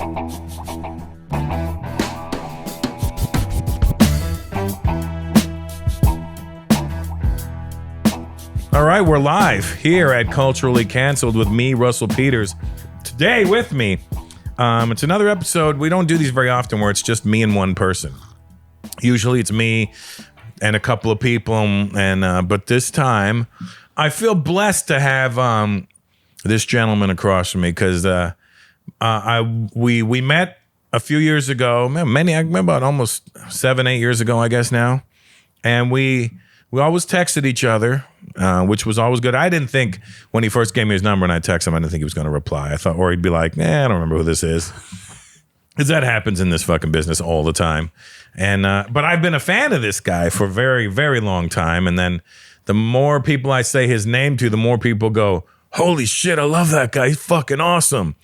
All right, we're live here at Culturally Canceled with me, Russell Peters. Today with me, it's another episode. We don't do these very often where it's just me and one person. Usually it's me and a couple of people, but this time I feel blessed to have this gentleman across from me because we met a few years ago, about almost 7-8 years ago, I guess now, and we always texted each other, which was always good. I didn't think when he first gave me his number and I texted him, I didn't think he was going to reply. I thought, or he'd be like, I don't remember who this is. Because that happens in this fucking business all the time. And but I've been a fan of this guy for a very, very long time. And then the more people I say his name to, the more people go, holy shit, I love that guy. He's fucking awesome.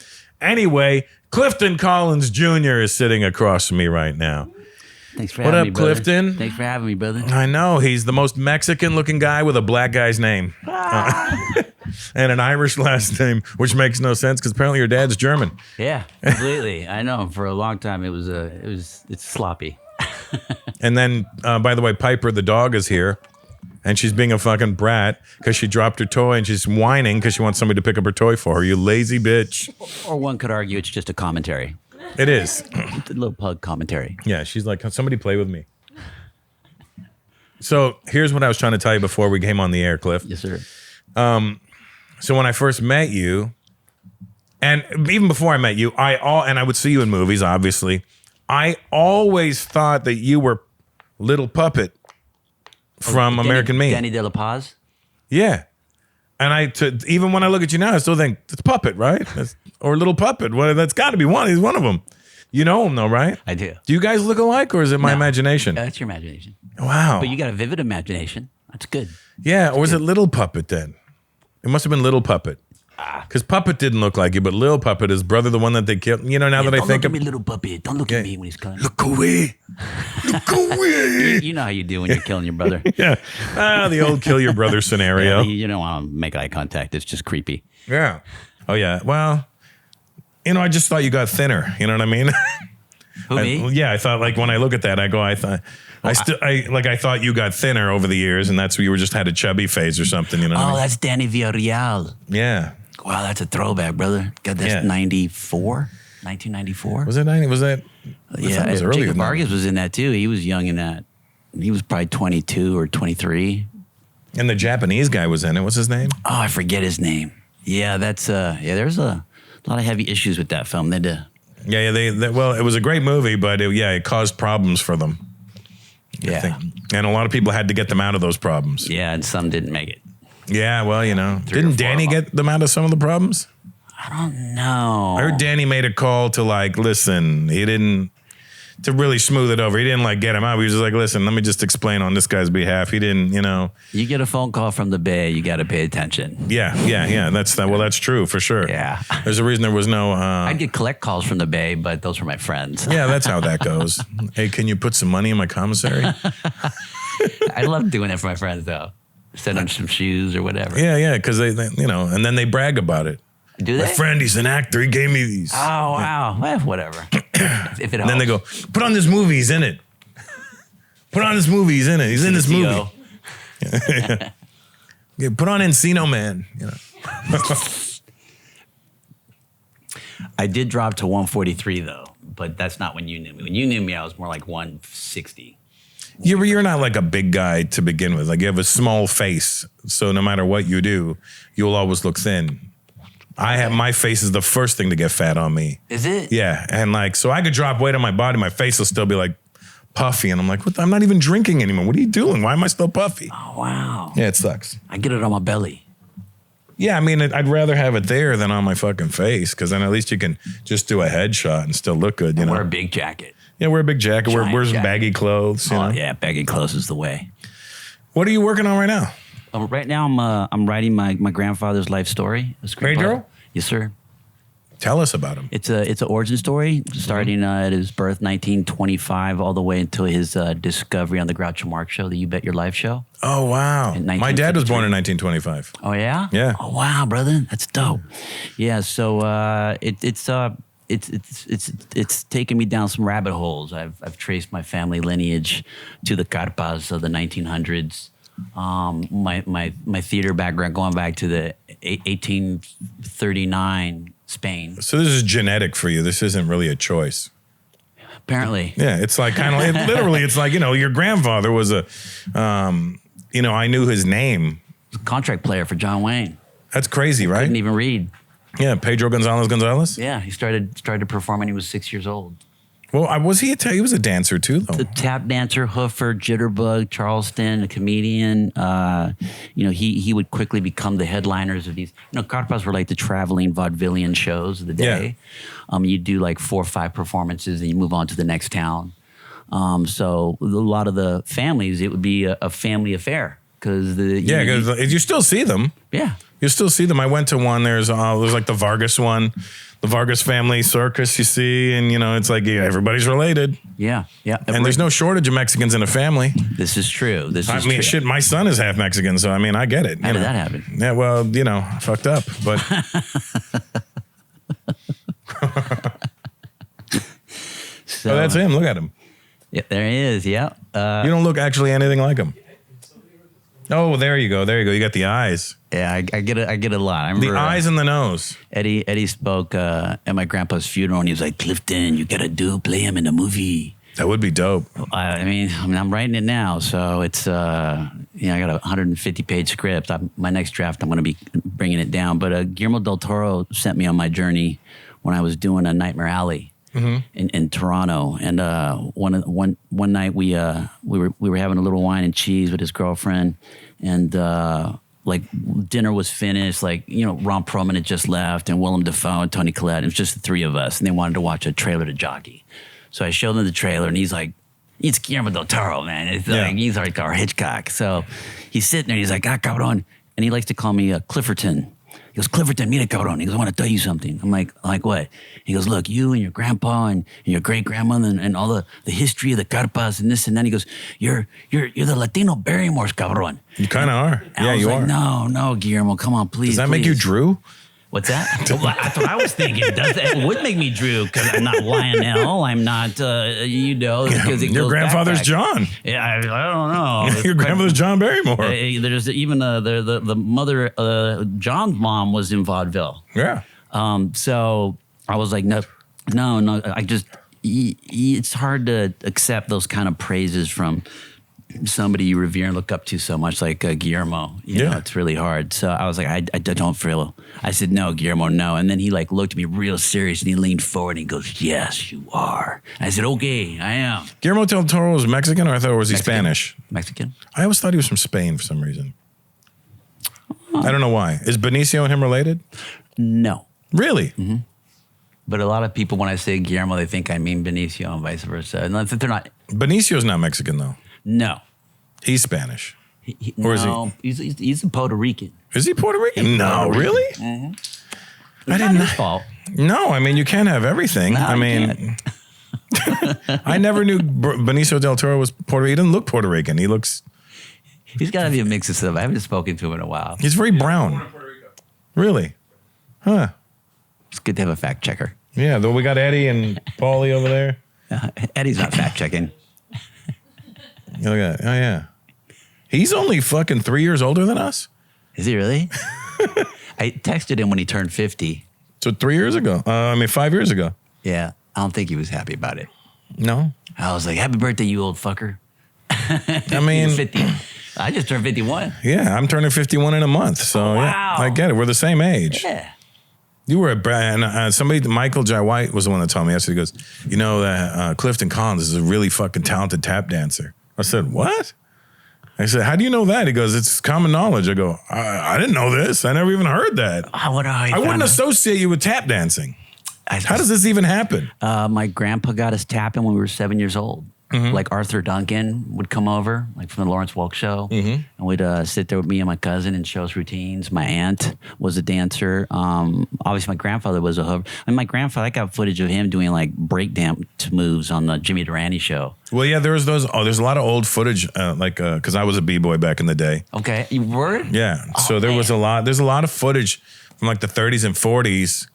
Anyway, Clifton Collins Jr. is sitting across from me right now. Thanks for having me, brother. What up, Clifton? Thanks for having me, brother. I know. He's the most Mexican-looking guy with a black guy's name. And an Irish last name, which makes no sense because apparently your dad's German. Yeah, completely. I know. For a long time, it's sloppy. And then, by the way, Piper the dog is here. And she's being a fucking brat because she dropped her toy and she's whining because she wants somebody to pick up her toy for her. You lazy bitch. Or one could argue it's just a commentary. It is. It's a little pug commentary. Yeah, she's like, somebody play with me. So here's what I was trying to tell you before we came on the air, Cliff. Yes, sir. So when I first met you, and even before I met you, and I would see you in movies, obviously, I always thought that you were Little Puppet from American Me. Danny De La Paz? Yeah. And even when I look at you now, I still think it's Puppet, right? Or Little Puppet. Well, that's got to be one. He's one of them. You know him, though, right? I do. Do you guys look alike, or is it my imagination? That's your imagination. Wow. But you got a vivid imagination. That's good. Yeah, or was it Little Puppet then? It must have been Little Puppet. Because Puppet didn't look like you, but Little Puppet, his brother, the one that they killed. You know, now that I think don't look at me, Little Puppet. Don't look at me when he's killing. Look away. Look away. You know how you do when you're killing your brother. Yeah. The old kill your brother scenario. Yeah, you don't want to make eye contact. It's just creepy. Yeah. Oh, yeah. Well, I just thought you got thinner. You know what I mean? Who, me? Yeah, I thought, like, when I look at that, I go, I thought you got thinner over the years, and that's where you just had a chubby phase or something, you know what I mean? That's Danny Villarreal. Yeah. Wow, that's a throwback, brother. God, that's 1994? Was it 90? Was that? Yeah, it was earlier. Jacob Vargas was in that, too. He was young in that. He was probably 22 or 23. And the Japanese guy was in it. What's his name? Oh, I forget his name. Yeah, that's, there's a lot of heavy issues with that film. They did. Yeah, well, it was a great movie, but it caused problems for them. Yeah. And a lot of people had to get them out of those problems. Yeah, and some didn't make it. Yeah, well, didn't Danny get them out of some of the problems? I don't know. I heard Danny made a call to listen, he didn't, to really smooth it over. He didn't get him out. He was just like, listen, let me just explain on this guy's behalf. He didn't, You get a phone call from the Bay, you got to pay attention. Yeah. Well, that's true for sure. Yeah. There's a reason there was no. I'd get collect calls from the Bay, but those were my friends. Yeah, that's how that goes. Hey, can you put some money in my commissary? I love doing it for my friends, though. Send them some shoes or whatever. Yeah, because they, and then they brag about it. Do they? My friend, he's an actor. He gave me these. Oh, wow. Well, whatever. If it helps. And then they go, put on this movie. He's in it. Put on this movie. He's in it. He's in this movie. Yeah, put on Encino Man. I did drop to 143, though, but that's not when you knew me. When you knew me, I was more like 160. You're not like a big guy to begin with. Like, you have a small face, so no matter what you do, you'll always look thin. My face is the first thing to get fat on me. Is it? Yeah, and so I could drop weight on my body, my face will still be puffy, and I'm like, what? I'm not even drinking anymore. What are you doing? Why am I still puffy? Oh, wow. Yeah, it sucks. I get it on my belly. Yeah, I mean, I'd rather have it there than on my fucking face, because then at least you can just do a headshot and still look good. Wear a big jacket. Yeah, wear a big jacket. Wear some baggy clothes. Yeah, baggy clothes is the way. What are you working on right now? Right now, I'm writing my grandfather's life story. Pedro? Yes, sir. Tell us about him. It's an origin story starting at his birth, 1925, all the way until his discovery on the Groucho Marx show, the You Bet Your Life show. Oh, wow. My dad was born in 1925. Oh, yeah? Yeah. Oh, wow, brother. That's dope. Yeah, so it's it's taken me down some rabbit holes. I've traced my family lineage to the carpas of the 1900s. My theater background going back to the 1839 Spain. So this is genetic for you. This isn't really a choice. Apparently. Yeah, it's like kind of literally. It's like, your grandfather was a, I knew his name. Contract player for John Wayne. That's crazy, right? Couldn't even read. Yeah, Pedro Gonzalez Gonzalez. Yeah, he started to perform when he was 6 years old. Well, he was a dancer too, though. The tap dancer, hoofer, jitterbug, Charleston, a comedian. He would quickly become the headliners of these. Carpas were like the traveling vaudevillian shows of the day. Yeah. You do like 4 or 5 performances, and you move on to the next town. So a lot of the families, it would be a family affair because you still see them. Yeah, you still see them. I went to one. There's like the Vargas one. The Vargas family circus, you see, and it's like everybody's related. Yeah. And there's no shortage of Mexicans in a family. This is true. Shit, my son is half Mexican, so I get it. How did that happen? Yeah, well, fucked up, but. So that's him. Look at him. Yeah, there he is. Yeah. You don't look actually anything like him. Oh, there you go. You got the eyes. Yeah, I get a lot. I remember, the eyes and the nose. Eddie spoke at my grandpa's funeral, and he was like, "Clifton, you gotta play him in a movie." That would be dope. I'm writing it now, so it's I got a 150-page script. My next draft, I'm going to be bringing it down. But Guillermo del Toro sent me on my journey when I was doing a Nightmare Alley. Mm-hmm. in Toronto, and one night we were having a little wine and cheese with his girlfriend, and dinner was finished. Ron Perlman had just left, and Willem Dafoe and Toni Collette. It was just the 3 of us, and they wanted to watch a trailer to Jockey. So I showed them the trailer, and he's like, "It's Guillermo del Toro, man. It's like he's like our Hitchcock." So he's sitting there, and he's like, "Ah, cabrón," and he likes to call me Clifferton. He goes, "Clifferton, mira, cabrón." He goes, "I want to tell you something." I'm like what? He goes, "Look, you and your grandpa and your great-grandmother and all the history of the carpas and this and that." He goes, You're the Latino Barrymores, cabrón." You kind of are. And you are. No, Guillermo, come on, please. Does that make you Drew? What's that? That's what I was thinking. It would make me Drew because I'm not Lionel. I'm not, because your grandfather's back. John. Yeah, I don't know. Your grandmother's John Barrymore. There's even the mother, John's mom was in vaudeville. Yeah. So I was like, no. It's hard to accept those kind of praises from somebody you revere and look up to so much, like Guillermo. You know, it's really hard. So I was like, I don't feel. I said, "No, Guillermo, no." And then he looked at me real serious, and he leaned forward and he goes, "Yes, you are." I said, "Okay, I am." Guillermo del Toro was Mexican, or I thought was he Spanish? Mexican. I always thought he was from Spain for some reason. I don't know why. Is Benicio and him related? No. Really? Mm-hmm. But a lot of people, when I say Guillermo, they think I mean Benicio and vice versa. And they're not. Benicio's not Mexican, though. No. He's Spanish. Or is he? He's a Puerto Rican. Is he Puerto Rican? No, really? Mm-hmm. I didn't know. His fault. No, you can't have everything. No, I never knew Benicio del Toro was Puerto Rican. He doesn't look Puerto Rican. He's got to be a mix of stuff. I haven't spoken to him in a while. He's very brown. Really? Huh. It's good to have a fact checker. Yeah, though we got Eddie and Paulie over there. Eddie's not fact checking. Look at that. Oh, yeah. He's only fucking 3 years older than us. Is he really? I texted him when he turned 50. So 3 years ago. 5 years ago. Yeah. I don't think he was happy about it. No. I was like, "Happy birthday, you old fucker." 50. I just turned 51. Yeah, I'm turning 51 in a month. So wow. Yeah, I get it. We're the same age. Yeah. You were Michael J. White was the one that told me yesterday. He goes, that Clifton Collins is a really fucking talented tap dancer. I said, "What?" I said, "How do you know that?" He goes, "It's common knowledge." I go, I didn't know this. I never even heard that. I wouldn't associate you with tap dancing. How does this even happen? My grandpa got us tapping when we were 7 years old. Mm-hmm. Like Arthur Duncan would come over, like from the Lawrence Welk show, and we'd sit there with me and my cousin and show us routines. My aunt was a dancer. Obviously, my grandfather was a hoover. My grandfather, I got footage of him doing like breakdance moves on the Jimmy Durante show. Well, yeah, there's a lot of old footage, because I was a b-boy back in the day. Okay, you were? Yeah, so there's a lot of footage from like the 30s and 40s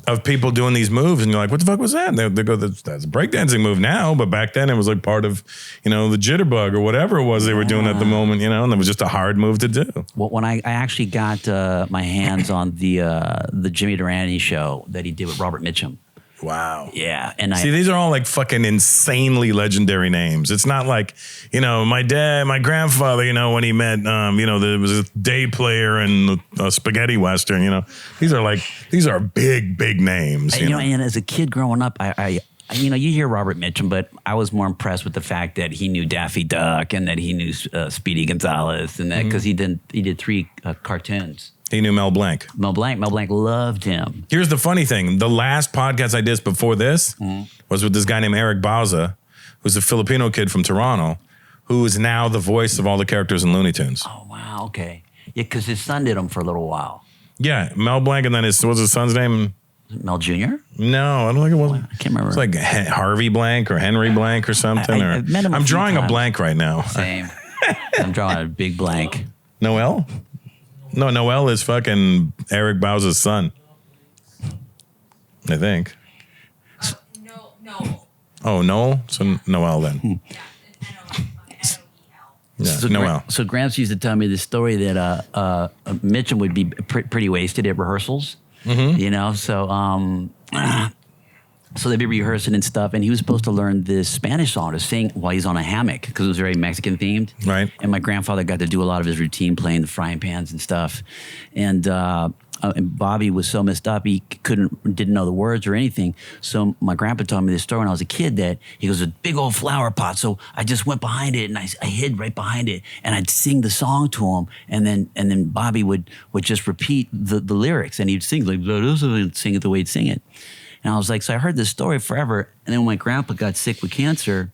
of people doing these moves, and you're like, what the fuck was that? And they go, that's a breakdancing move now, but back then it was like part of, the jitterbug or whatever it was they were doing at the moment, and it was just a hard move to do. Well, when I actually got my hands on the Jimmy Durante show that he did with Robert Mitchum. Wow. Yeah. And see, these are all like fucking insanely legendary names. It's not like, my dad, my grandfather, when he met, there was a day player in a spaghetti Western, these are big, big names. And as a kid growing up, I you hear Robert Mitchum, but I was more impressed with the fact that he knew Daffy Duck and that he knew Speedy Gonzales and that because he did 3 cartoons. He knew Mel Blanc. Mel Blanc loved him. Here's the funny thing. The last podcast I did before this was with this guy named Eric Bauza, who's a Filipino kid from Toronto, who is now the voice of all the characters in Looney Tunes. Oh, wow. Okay. Yeah, because his son did them for a little while. Yeah, Mel Blanc, and then what's his son's name? Mel Jr.? No, I don't think it was. I can't remember. It's like Harvey Blank or Henry Blank or something. I've met him I'm drawing times. a blank right now. Same. I'm drawing a big blank. Noel? No, Noel is fucking Eric Bauza's son. I think. No. Oh, Noel? So Noel then. Yeah, So Noel. So Gramps used to tell me the story that Mitchum would be pretty wasted at rehearsals. So they'd be rehearsing and stuff, and he was supposed to learn this Spanish song to sing while he's on a hammock because it was very Mexican themed. Right. And my grandfather got to do a lot of his routine playing the frying pans and stuff. And Bobby was so messed up he didn't know the words or anything. So my grandpa told me this story when I was a kid that he goes, a big old flower pot. So I just went behind it and I hid right behind it and I'd sing the song to him, and then Bobby would just repeat the lyrics and he'd sing sing it the way he'd sing it. And I was like, so I heard this story forever. And then when my grandpa got sick with cancer,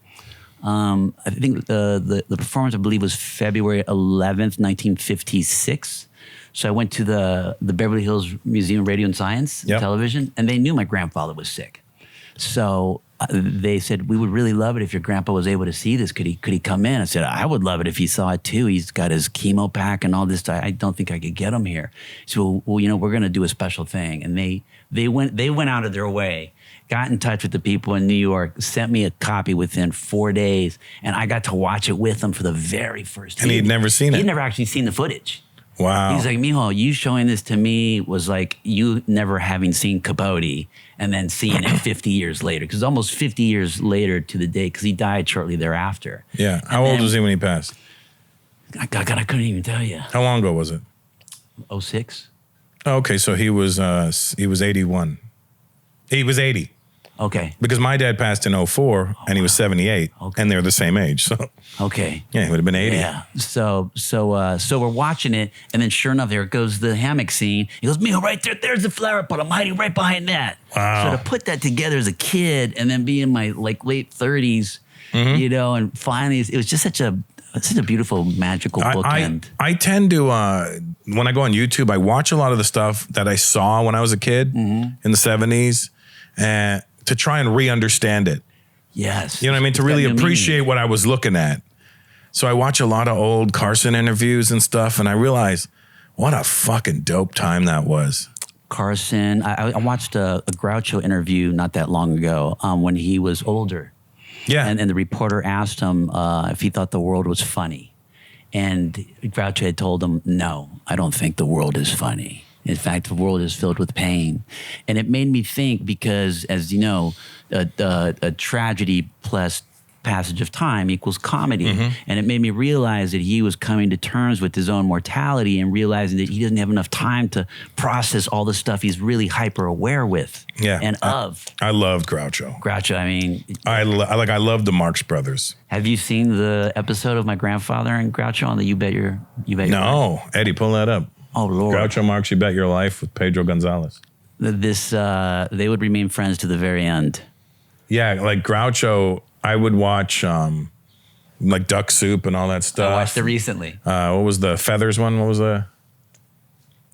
I think the performance, I believe, was February 11th, 1956. So I went to the Beverly Hills Museum of Radio and Science Television, and they knew my grandfather was sick. So they said, we would really love it if your grandpa was able to see this. Could he come in? I said, I would love it if he saw it too. He's got his chemo pack and all this. I don't think I could get him here. So, well, we're going to do a special thing. And they went out of their way, got in touch with the people in New York, sent me a copy within 4 days, and I got to watch it with them for the very first time. And he'd never seen it? He'd never actually seen the footage. Wow. He's like, Mijo, you showing this to me was like you never having seen Capote and then seeing it 50 years later. Because almost 50 years later to the day, because he died shortly thereafter. Yeah. How old was he when he passed? God, I couldn't even tell you. How long ago was it? 06. Oh, okay, so he was 81. He was 80. Okay. Because my dad passed in 04 and he was 78, and they're the same age. So okay. Yeah, he would have been 80. Yeah. So we're watching it, and then sure enough, there goes the hammock scene. He goes, Mijo, right there, there's the flower pot. I'm hiding right behind that. Wow. So to put that together as a kid and then be in my late 30s, and finally it was just such a beautiful, magical bookend. I tend to, when I go on YouTube, I watch a lot of the stuff that I saw when I was a kid in the 70s to try and re-understand it. Yes. You know what I mean? To really appreciate what I was looking at. So I watch a lot of old Carson interviews and stuff, and I realize what a fucking dope time that was. Carson, I watched a Groucho interview not that long ago when he was older. Yeah. And the reporter asked him if he thought the world was funny. And Groucho had told him, no, I don't think the world is funny. In fact, the world is filled with pain. And it made me think because, as you know, a tragedy plus passage of time equals comedy. And it made me realize that he was coming to terms with his own mortality and realizing that he doesn't have enough time to process all the stuff he's really hyper aware with and of. I loved Groucho. Groucho, I mean. I loved the Marx Brothers. Have you seen the episode of my grandfather and Groucho on the You Bet Your No. Life? Eddie, pull that up. Oh, Lord. Groucho Marx, You Bet Your Life with Pedro Gonzalez. They would remain friends to the very end. Yeah, like Groucho, I would watch like Duck Soup and all that stuff. I watched it recently. What was the Feathers one? What was there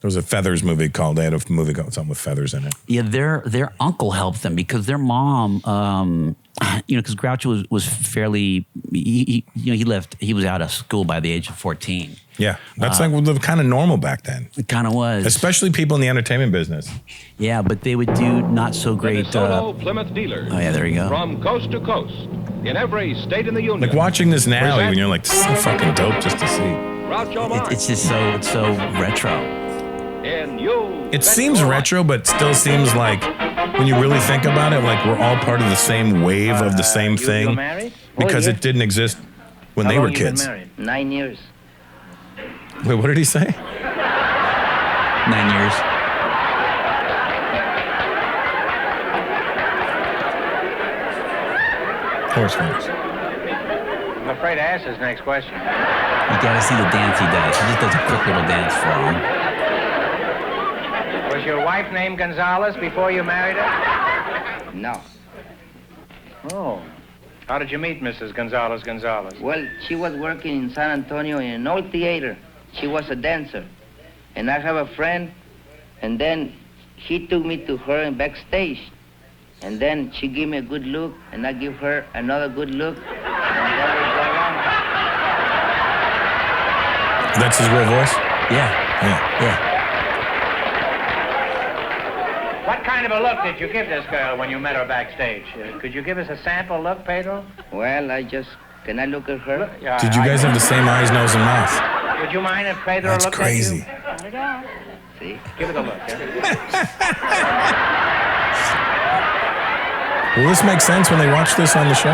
was a Feathers movie called, they had a movie called something with feathers in it. Yeah, their uncle helped them because their mom, because Groucho was fairly, he was out of school by the age of 14. Yeah, that's like the kind of normal back then. It kind of was. Especially people in the entertainment business. Yeah, but they would do not so great. Minnesota Plymouth dealers. Oh, yeah, there you go. From coast to coast, in every state in the union. Like watching this now, Present- even you're like, this is so fucking dope just to see. Groucho Marx. It's just so retro. And you. It seems retro, but still seems like when you really think about it, like we're all part of the same wave of the same thing. You married? Because yeah. it didn't exist when How they were long you been kids. married? 9 years. Wait, what did he say? 9 years. Horse fingers. I'm afraid to ask his next question. You gotta see the dance he does. He just does a quick little dance for him. Was your wife named Gonzalez before you married her? No. Oh. How did you meet Mrs. Gonzalez Gonzalez? Well, she was working in San Antonio in an old theater. She was a dancer. And I have a friend, and then he took me to her in backstage. And then she gave me a good look, and I give her another good look. And then we go along. That's his real voice? Yeah. Yeah. What kind of a look did you give this girl when you met her backstage? Could you give us a sample look, Pedro? Well, can I look at her? Did you guys have the same eyes, nose, and mouth? Would you mind if Pedro That's looked crazy. at you? See? Give it a look. Yeah? Will this make sense when they watch this on the show?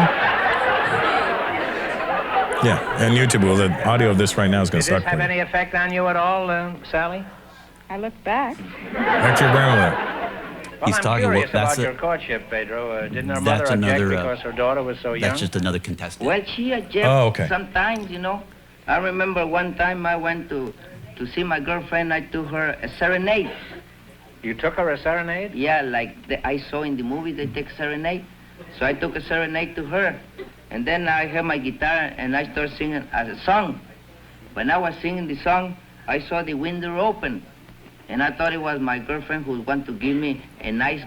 Yeah, and YouTube. Well, the audio of this right now is going Did to this suck. have any effect on you at all, Sally? I look back. That's your grandmother. Well, He's I'm talking curious about- that's about a- your courtship, Pedro. Didn't her That's mother object another, because her daughter was so young? That's just another contestant. Well, she objects Oh, okay. sometimes, I remember one time I went to see my girlfriend. I took her a serenade. You took her a serenade? Yeah, like I saw in the movie they take serenade. So I took a serenade to her. And then I had my guitar and I started singing a song. When I was singing the song, I saw the window open. And I thought it was my girlfriend who would want to give me a nice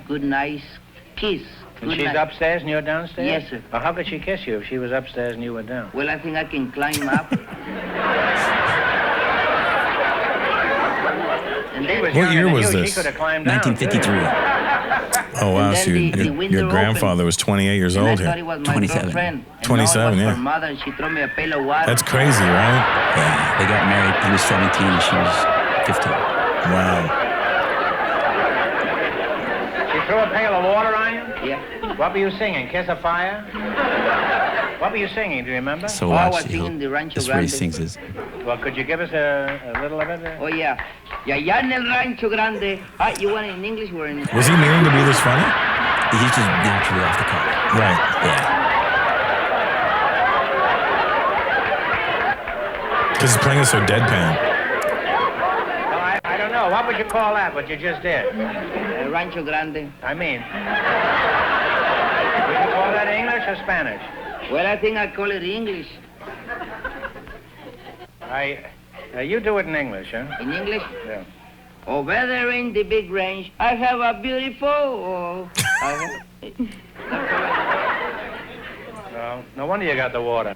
kiss. And Good she's night. upstairs and you're downstairs? Yes, sir. Well, how could she kiss you if she was upstairs and you were down? Well, I think I can climb up. And She was then, What younger year than was you. this? She could have climbed down. 1953. Oh, wow. And So then your, the your window grandfather was 28 years and I old thought here. it was my 27. girlfriend. And 27, no, it was yeah. her mother, and she threw me a pail of water. That's crazy, right? Yeah, they got married. He was 17 and she was 15. Wow. She threw a pail of water on you? Yeah. What were you singing? Kiss of Fire? What were you singing? Do you remember? So I watch. was singing the Rancho This is where he Grande. sings his. Well, could you give us a little of it? Oh, yeah. Y allá en el Rancho Grande. You want it in English or in... Was he meaning to be this funny? He's just naturally off the cuff. Right. Yeah. Because he's playing it so deadpan. Well, I don't know. What would you call that, what you just did? Rancho Grande. I mean, would you call that English or Spanish? Well, I think I call it English. You do it in English, huh? In English? Yeah. Over there in the big range, I have a beautiful... Well, no wonder you got the water.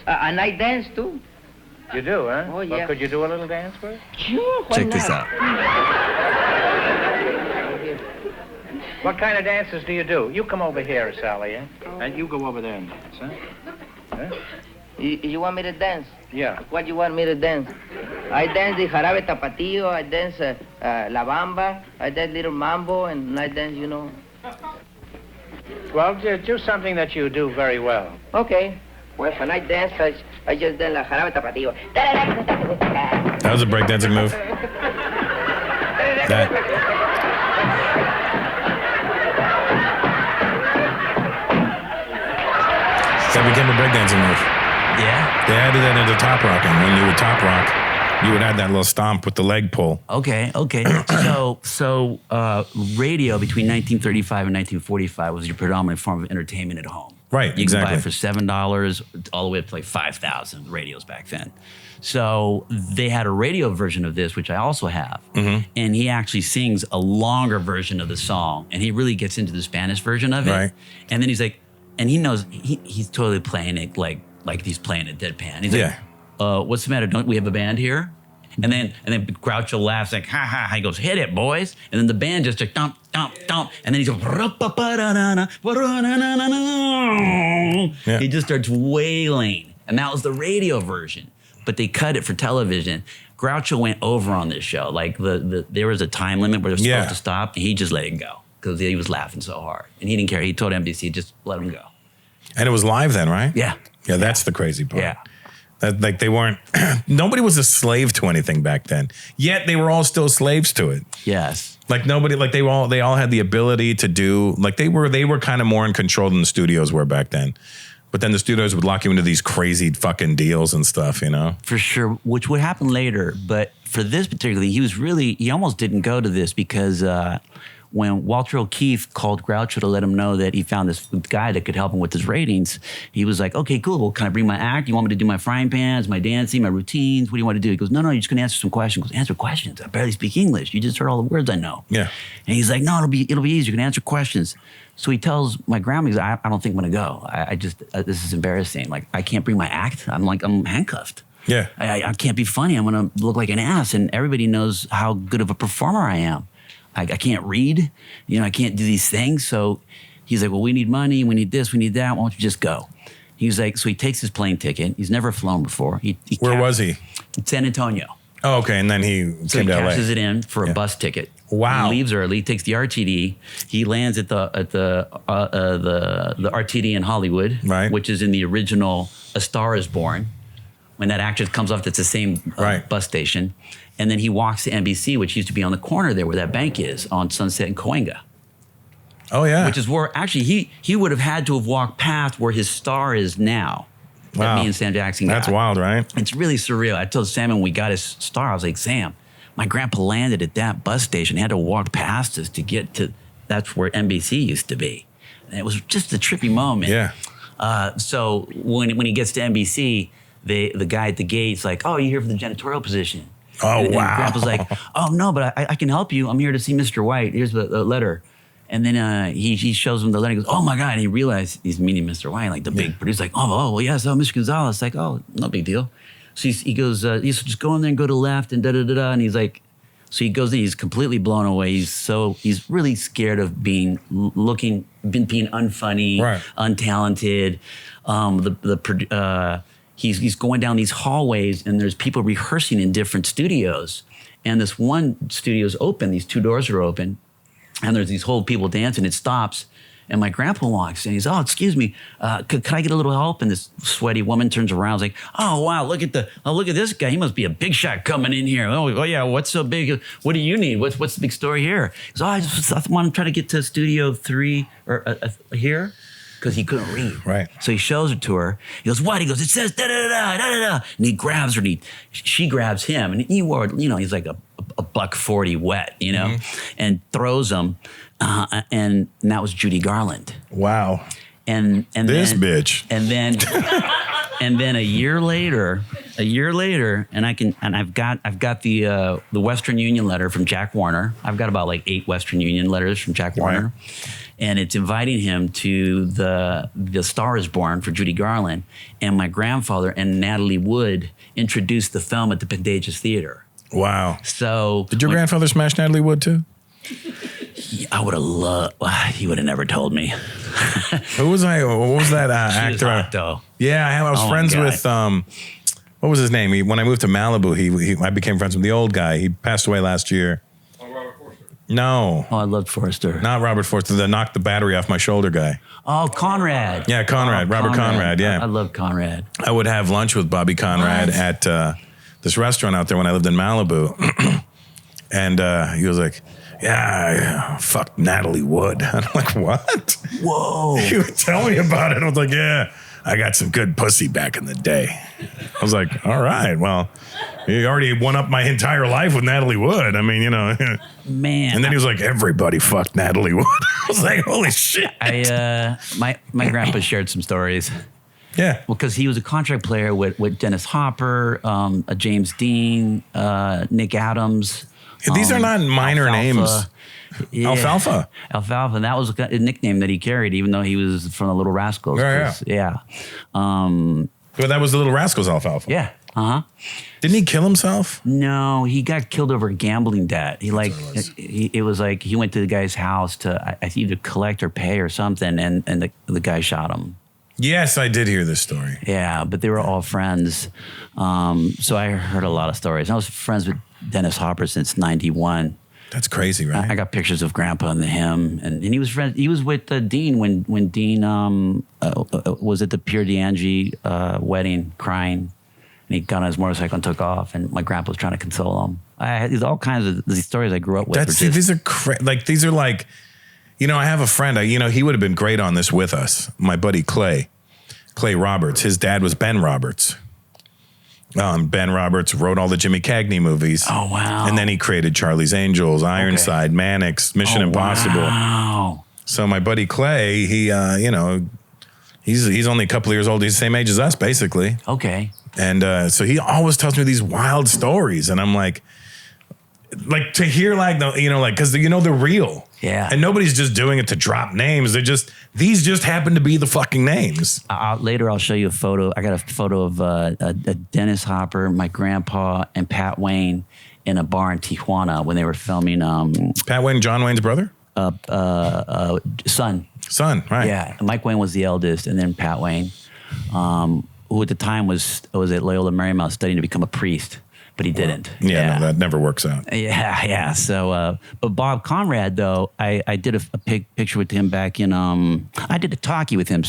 and I dance, too. You do, huh? Oh, Well, yeah. could you do a little dance for us? Sure, why Check this not? out. What kind of dances do you do? You come over here, Sally, eh? And you go over there and dance, huh? Huh? You want me to dance? Yeah. What you want me to dance? I dance the jarabe tapatío, I dance la bamba, I dance little mambo, and I dance, Well, do something that you do very well. Okay. Well, when I dance, I just dance la jarabe tapatío. That was a breakdancing move. That. That became a breakdancing move. Yeah. They added that into top rock, and when you would top rock, you would add that little stomp with the leg pull. Okay. So radio between 1935 and 1945 was your predominant form of entertainment at home. Right, You could buy exactly. it for $7 all the way up to like 5,000 radios back then. So they had a radio version of this, which I also have. Mm-hmm. And he actually sings a longer version of the song. And he really gets into the Spanish version of it. Right. And then he's like, and he knows he's totally playing it like he's playing a deadpan. He's like, Yeah. what's the matter? Don't we have a band here? And then Groucho laughs like, ha ha. He goes, hit it, boys. And then the band just like, dump, dump, dump. And then he goes, he just starts wailing. And that was the radio version. But they cut it for television. Groucho went over on this show. Like there was a time limit where they're supposed to stop, and he just let it go because he was laughing so hard. And he didn't care. He told NBC, just let him go. And it was live then, right? Yeah. Yeah, that's the crazy part. Yeah. That, like they weren't, nobody was a slave to anything back then. Yet they were all still slaves to it. Yes. Like nobody, like they all had the ability to do, like they were kind of more in control than the studios were back then. But then the studios would lock you into these crazy fucking deals and stuff, you know? For sure, which would happen later. But for this particularly, he almost didn't go to this because when Walter O'Keefe called Groucho to let him know that he found this guy that could help him with his ratings, he was like, okay, cool. Well, can I bring my act? You want me to do my frying pans, my dancing, my routines? What do you want to do? He goes, no, you're just going to answer some questions. He goes, answer questions? I barely speak English. You just heard all the words I know. Yeah. And he's like, no, it'll be easy. You can answer questions. So he tells my grandma, he's like, I don't think I'm going to go. I just, this is embarrassing. Like, I can't bring my act. I'm handcuffed. Yeah. I can't be funny. I'm going to look like an ass. And everybody knows how good of a performer I am. I can't read, I can't do these things. So he's like, well, we need money, we need this, we need that. Why don't you just go? He's like, so he takes his plane ticket. He's never flown before. Where was he? San Antonio. Oh, okay. And then he came to LA. Cashes it in for a bus ticket. Wow. He leaves early, takes the RTD. He lands at the RTD in Hollywood, right, which is in the original A Star Is Born. When that actress comes off, it's the same bus station. And then he walks to NBC, which used to be on the corner there where that bank is on Sunset and Cahuenga. Oh, yeah. Which is where actually he would have had to have walked past where his star is now. Wow. That me and Sam Jackson got. That's wild, right? It's really surreal. I told Sam when we got his star, I was like, Sam, my grandpa landed at that bus station. He had to walk past us to get to, that's where NBC used to be. And it was just a trippy moment. Yeah. So when he gets to NBC, the guy at the gate's like, oh, you're here for the janitorial position. Oh, and wow. Grandpa's like, oh, no, but I can help you. I'm here to see Mr. White. Here's the letter. And then he shows him the letter. He goes, oh, my God. And he realized he's meeting Mr. White, like the big producer. Like, well, yes, Mr. Gonzalez. Like, oh, no big deal. So he goes, just go in there and go to the left and da-da-da-da. And he's like, so he goes in. He's completely blown away. He's really scared of being unfunny, untalented. He's going down these hallways, and there's people rehearsing in different studios. And this one studio's open, these two doors are open, and there's these whole people dancing. It stops, and my grandpa walks in. He's, oh, excuse me, could I get a little help? And this sweaty woman turns around, is like, oh, wow, look at this guy. He must be a big shot coming in here. Oh yeah, what's so big? What do you need? What's the big story here? He goes, I want to try to get to Studio 3 or here. Because he couldn't read. Right. So he shows it to her. He goes, what? He goes, it says da-da-da-da, da-da-da. And he grabs her, and she grabs him. And he wore, he's like a $140 wet, and throws him. And that was Judy Garland. Wow. And this then, bitch. And then and then a year later, and I've got the Western Union letter from Jack Warner. I've got about like 8 Western Union letters from Jack Warner. And it's inviting him to the Star Is Born for Judy Garland. And my grandfather and Natalie Wood introduced the film at the Pantages Theater. Wow. So did your grandfather smash Natalie Wood too? I would have loved. He would have never told me. What was that actor? She was hot, though. Yeah, I was friends with. What was his name? When I moved to Malibu, I became friends with the old guy. He passed away last year. No. Oh, I loved Forrester. Not Robert Forster, the knock the battery off my shoulder guy. Oh, Conrad. Yeah, Conrad. Robert Conrad, yeah. I love Conrad. I would have lunch with Bobby Conrad at this restaurant out there when I lived in Malibu. And he was like, yeah, fuck Natalie Wood. I'm like, what? Whoa. He would tell me about it. I was like, yeah, I got some good pussy back in the day. I was like, all right, well, you already won up my entire life with Natalie Wood. I mean, Man. And then he was like, everybody fucked Natalie Wood. I was like, holy shit. My grandpa shared some stories. Yeah. Well, because he was a contract player with Dennis Hopper, James Dean, Nick Adams. These are not minor names. Yeah. Alfalfa. And that was a nickname that he carried, even though he was from the Little Rascals. Yeah. Yeah. But that was the Little Rascals Alfalfa. Yeah. Didn't he kill himself? No, he got killed over a gambling debt. He like it was like he went to the guy's house to either collect or pay or something, and the guy shot him. Yes, I did hear this story. Yeah, but they were all friends. So I heard a lot of stories. I was friends with Dennis Hopper since '91. That's crazy, right? I got pictures of Grandpa and him, and he was friends. He was with Dean when Dean was at the Pierre D'Angie wedding, crying. And he got on his motorcycle and took off, and my grandpa was trying to console him. I had all kinds of these stories I grew up with. These are like, you know, I have a friend. He would have been great on this with us. My buddy Clay Roberts. His dad was Ben Roberts. Ben Roberts wrote all the Jimmy Cagney movies. Oh wow! And then he created Charlie's Angels, Ironside, Mannix, Mission Impossible. Wow! So my buddy Clay, he's only a couple of years old. He's the same age as us, basically. Okay. And so he always tells me these wild stories, and I'm like to hear because they're real. Yeah. And nobody's just doing it to drop names. These just happen to be the fucking names. Later, I'll show you a photo. I got a photo of Dennis Hopper, my grandpa, and Pat Wayne in a bar in Tijuana when they were filming. Pat Wayne, John Wayne's brother? Son. Son, right. Yeah. Mike Wayne was the eldest, and then Pat Wayne, who at the time was at Loyola Marymount studying to become a priest. But he didn't. Yeah, no, that never works out. Yeah. So, but Bob Conrad, though, I did a picture with him back in, I did a talkie with him,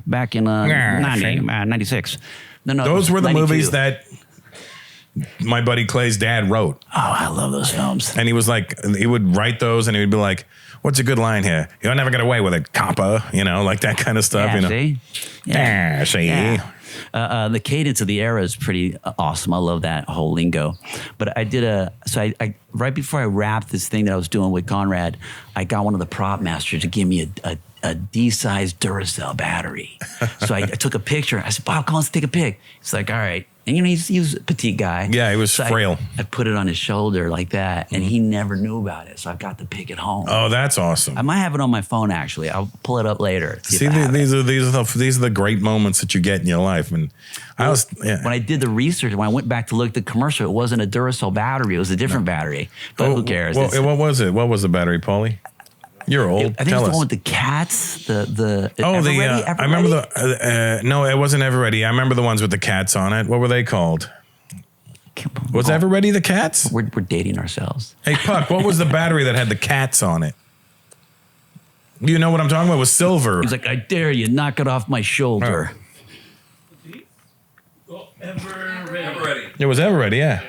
back in 96. No, those were the 92. movies that my buddy Clay's dad wrote. Oh, I love those films. And he was like, he would write those and he would be like, what's a good line here? You'll never get away with it, coppa, like that kind of stuff. Yeah, see? Yeah. See? Yeah. The cadence of the era is pretty awesome. I love that whole lingo. But I did I right before I wrapped this thing that I was doing with Conrad, I got one of the prop masters to give me a D-sized Duracell battery. So I took a picture. I said, Bob, come on, let's take a pic. He's like, all right. And he was a petite guy. Yeah, he was so frail. I put it on his shoulder like that, and he never knew about it. So I got the pic at home. Oh, that's awesome. I might have it on my phone, actually. I'll pull it up later. See, these are the great moments that you get in your life. And when I did the research, when I went back to look at the commercial, it wasn't a Duracell battery. It was a different battery. But who cares? What was it? What was the battery, Paulie? You're old. I think it's the one with the cats. I remember no, it wasn't Ever Ready. I remember the ones with the cats on it. What were they called? Was Ever Ready the cats? We're dating ourselves. Hey, Puck, what was the battery that had the cats on it? You know what I'm talking about? It was silver. He's like, I dare you, knock it off my shoulder. Ever Ready. It was Ever Ready, yeah.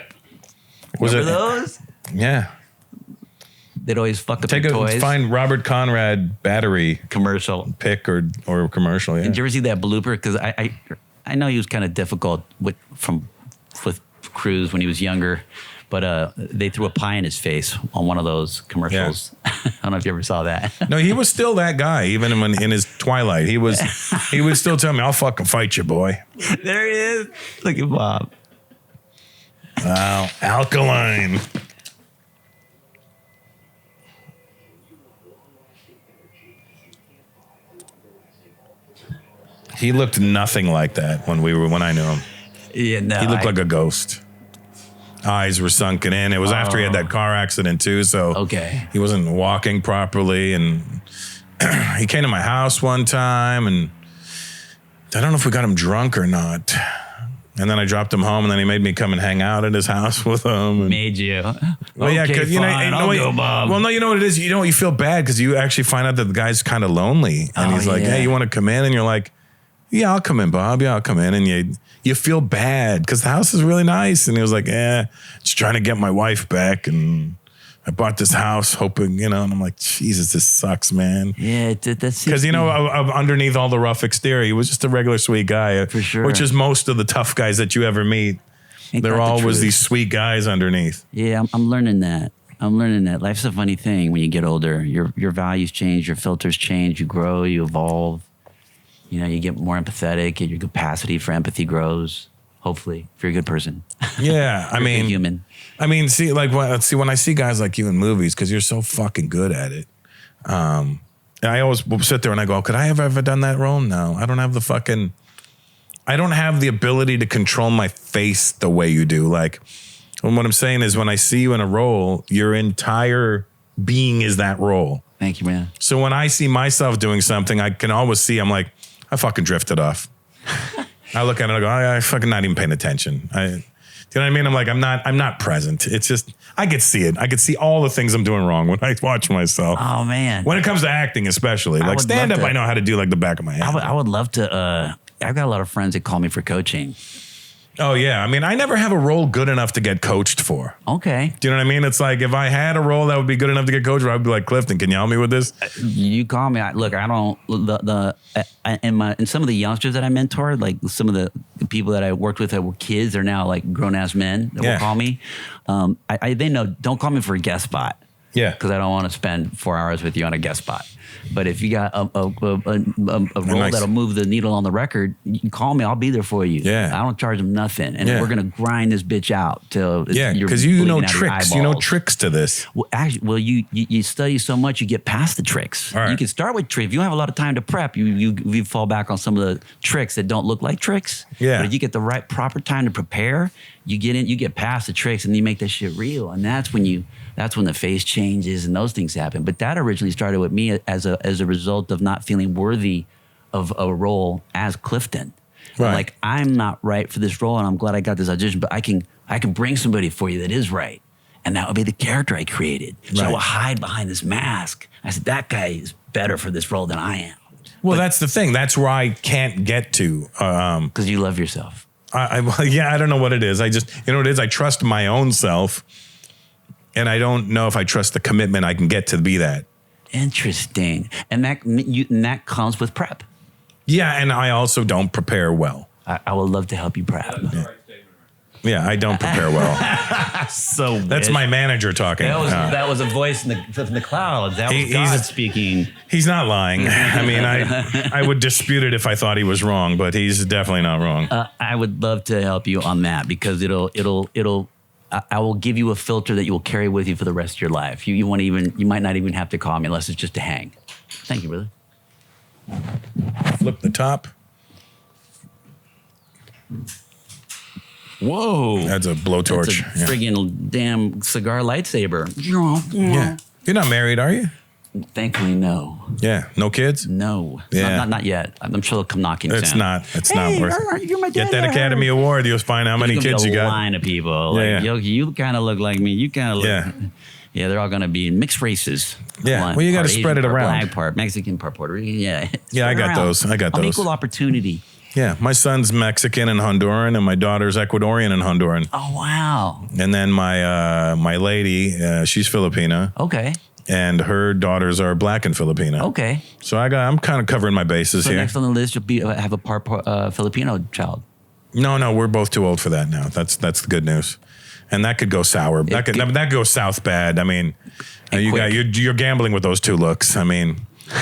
Remember those? Yeah. They'd always fuck up their toys. Find Robert Conrad battery commercial pick or commercial. Yeah. Did you ever see that blooper? Because I know he was kind of difficult with Cruz when he was younger, but they threw a pie in his face on one of those commercials. Yeah. I don't know if you ever saw that. No, he was still that guy, even when in his twilight. He would still tell me, "I'll fucking fight you, boy." There he is. Look at Bob. Wow, alkaline. He looked nothing like that when I knew him. Yeah, no. He looked like a ghost. Eyes were sunken in. It was after he had that car accident too, so he wasn't walking properly. And he came to my house one time, and I don't know if we got him drunk or not. And then I dropped him home, and then he made me come and hang out at his house with him. Made you? Well, yeah, because I'll go, Bob. Well, no, you know what it is. You feel bad because you actually find out that the guy's kind of lonely, and he's like, "Hey, you want to come in?" And you're like, "Yeah, I'll come in, Bob. Yeah, I'll come in." And you feel bad because the house is really nice. And he was like, just trying to get my wife back. And I bought this house hoping, and I'm like, Jesus, this sucks, man. Yeah, that's because, underneath all the rough exterior, he was just a regular sweet guy. For sure. Which is most of the tough guys that you ever meet. They're always these sweet guys underneath. Yeah, I'm learning that. Life's a funny thing when you get older. Your values change, your filters change, you grow, you evolve. You get more empathetic, and your capacity for empathy grows. Hopefully, if you're a good person. Yeah, I mean, human. I mean, when I see guys like you in movies, because you're so fucking good at it. I always will sit there and I go, could I have ever done that role? No, I don't have the fucking. I don't have the ability to control my face the way you do. Like, what I'm saying is when I see you in a role, your entire being is that role. Thank you, man. So when I see myself doing something, I can always see, I'm like, I fucking drifted off. I look at it and I go, I fucking not even paying attention. Do you know what I mean? I'm like, I'm not present. It's just, I could see it. I could see all the things I'm doing wrong when I watch myself. Oh, man. When it comes to acting, especially. Like stand up, I know how to do like the back of my head. I would love to, I've got a lot of friends that call me for coaching. Oh, yeah. I mean, I never have a role good enough to get coached for. Okay. Do you know what I mean? It's like if I had a role that would be good enough to get coached for, I'd be like, Clifton, can you help me with this? You call me. Look, I don't, in some of the youngsters that I mentored, like some of the people that I worked with that were kids, they're now like grown ass men that will call me. They know, don't call me for a guest spot. Yeah. Because I don't want to spend 4 hours with you on a guest spot. But if you got a role that'll move the needle on the record, you can call me. I'll be there for you. Yeah. I don't charge them nothing. And we're going to grind this bitch out till because you know tricks. You know tricks to this. Well, actually, you study so much, you get past the tricks. Right. You can start with tricks. If you don't have a lot of time to prep, you fall back on some of the tricks that don't look like tricks. Yeah. But if you get the right proper time to prepare, you get past the tricks and you make that shit real. And that's when the face changes and those things happen. But that originally started with me as a result of not feeling worthy of a role as Clifton. Right. I'm like, I'm not right for this role, and I'm glad I got this audition, but I can bring somebody for you that is right. And that would be the character I created. So I would hide behind this mask. I said, that guy is better for this role than I am. Well, that's the thing. That's where I can't get to. Because you love yourself. I don't know what it is. I just, you know what it is? I trust my own self. And I don't know if I trust the commitment I can get to be that. Interesting. And that comes with prep. Yeah, and I also don't prepare well. I would love to help you prep. Yeah, I don't prepare well. That's my manager talking. That was a voice from the clouds. That was God speaking. He's not lying. I mean, I would dispute it if I thought he was wrong, but he's definitely not wrong. I would love to help you on that because I will give you a filter that you will carry with you for the rest of your life. You might not even have to call me unless it's just a hang. Thank you, brother. Flip the top. Whoa. That's a blowtorch. That's a friggin' damn cigar lightsaber. Yeah. You're not married, are you? Thankfully, no. Yeah. No kids? No. Yeah. Not yet. I'm sure they'll come knocking It's soon. not worth it. Get that Academy Award. You'll find how many kids you got. A line of people. Like, you kind of look like me. You kind of look. Yeah. Yeah, they're all going to be mixed races. Yeah. Well, you got to spread it around. Black part, Mexican part, Puerto Rican. Yeah. Yeah, I got those. I'm equal opportunity. Yeah. My son's Mexican and Honduran, and my daughter's Ecuadorian and Honduran. Oh, wow. And then my lady, she's Filipina. Okay. And her daughters are black and Filipino. Okay. So I'm kind of covering my bases here. Next on the list, you'll have a part Filipino child. No, we're both too old for that now. That's the good news. And that could go sour. That could go south bad. I mean, you're gambling with those two looks. I mean,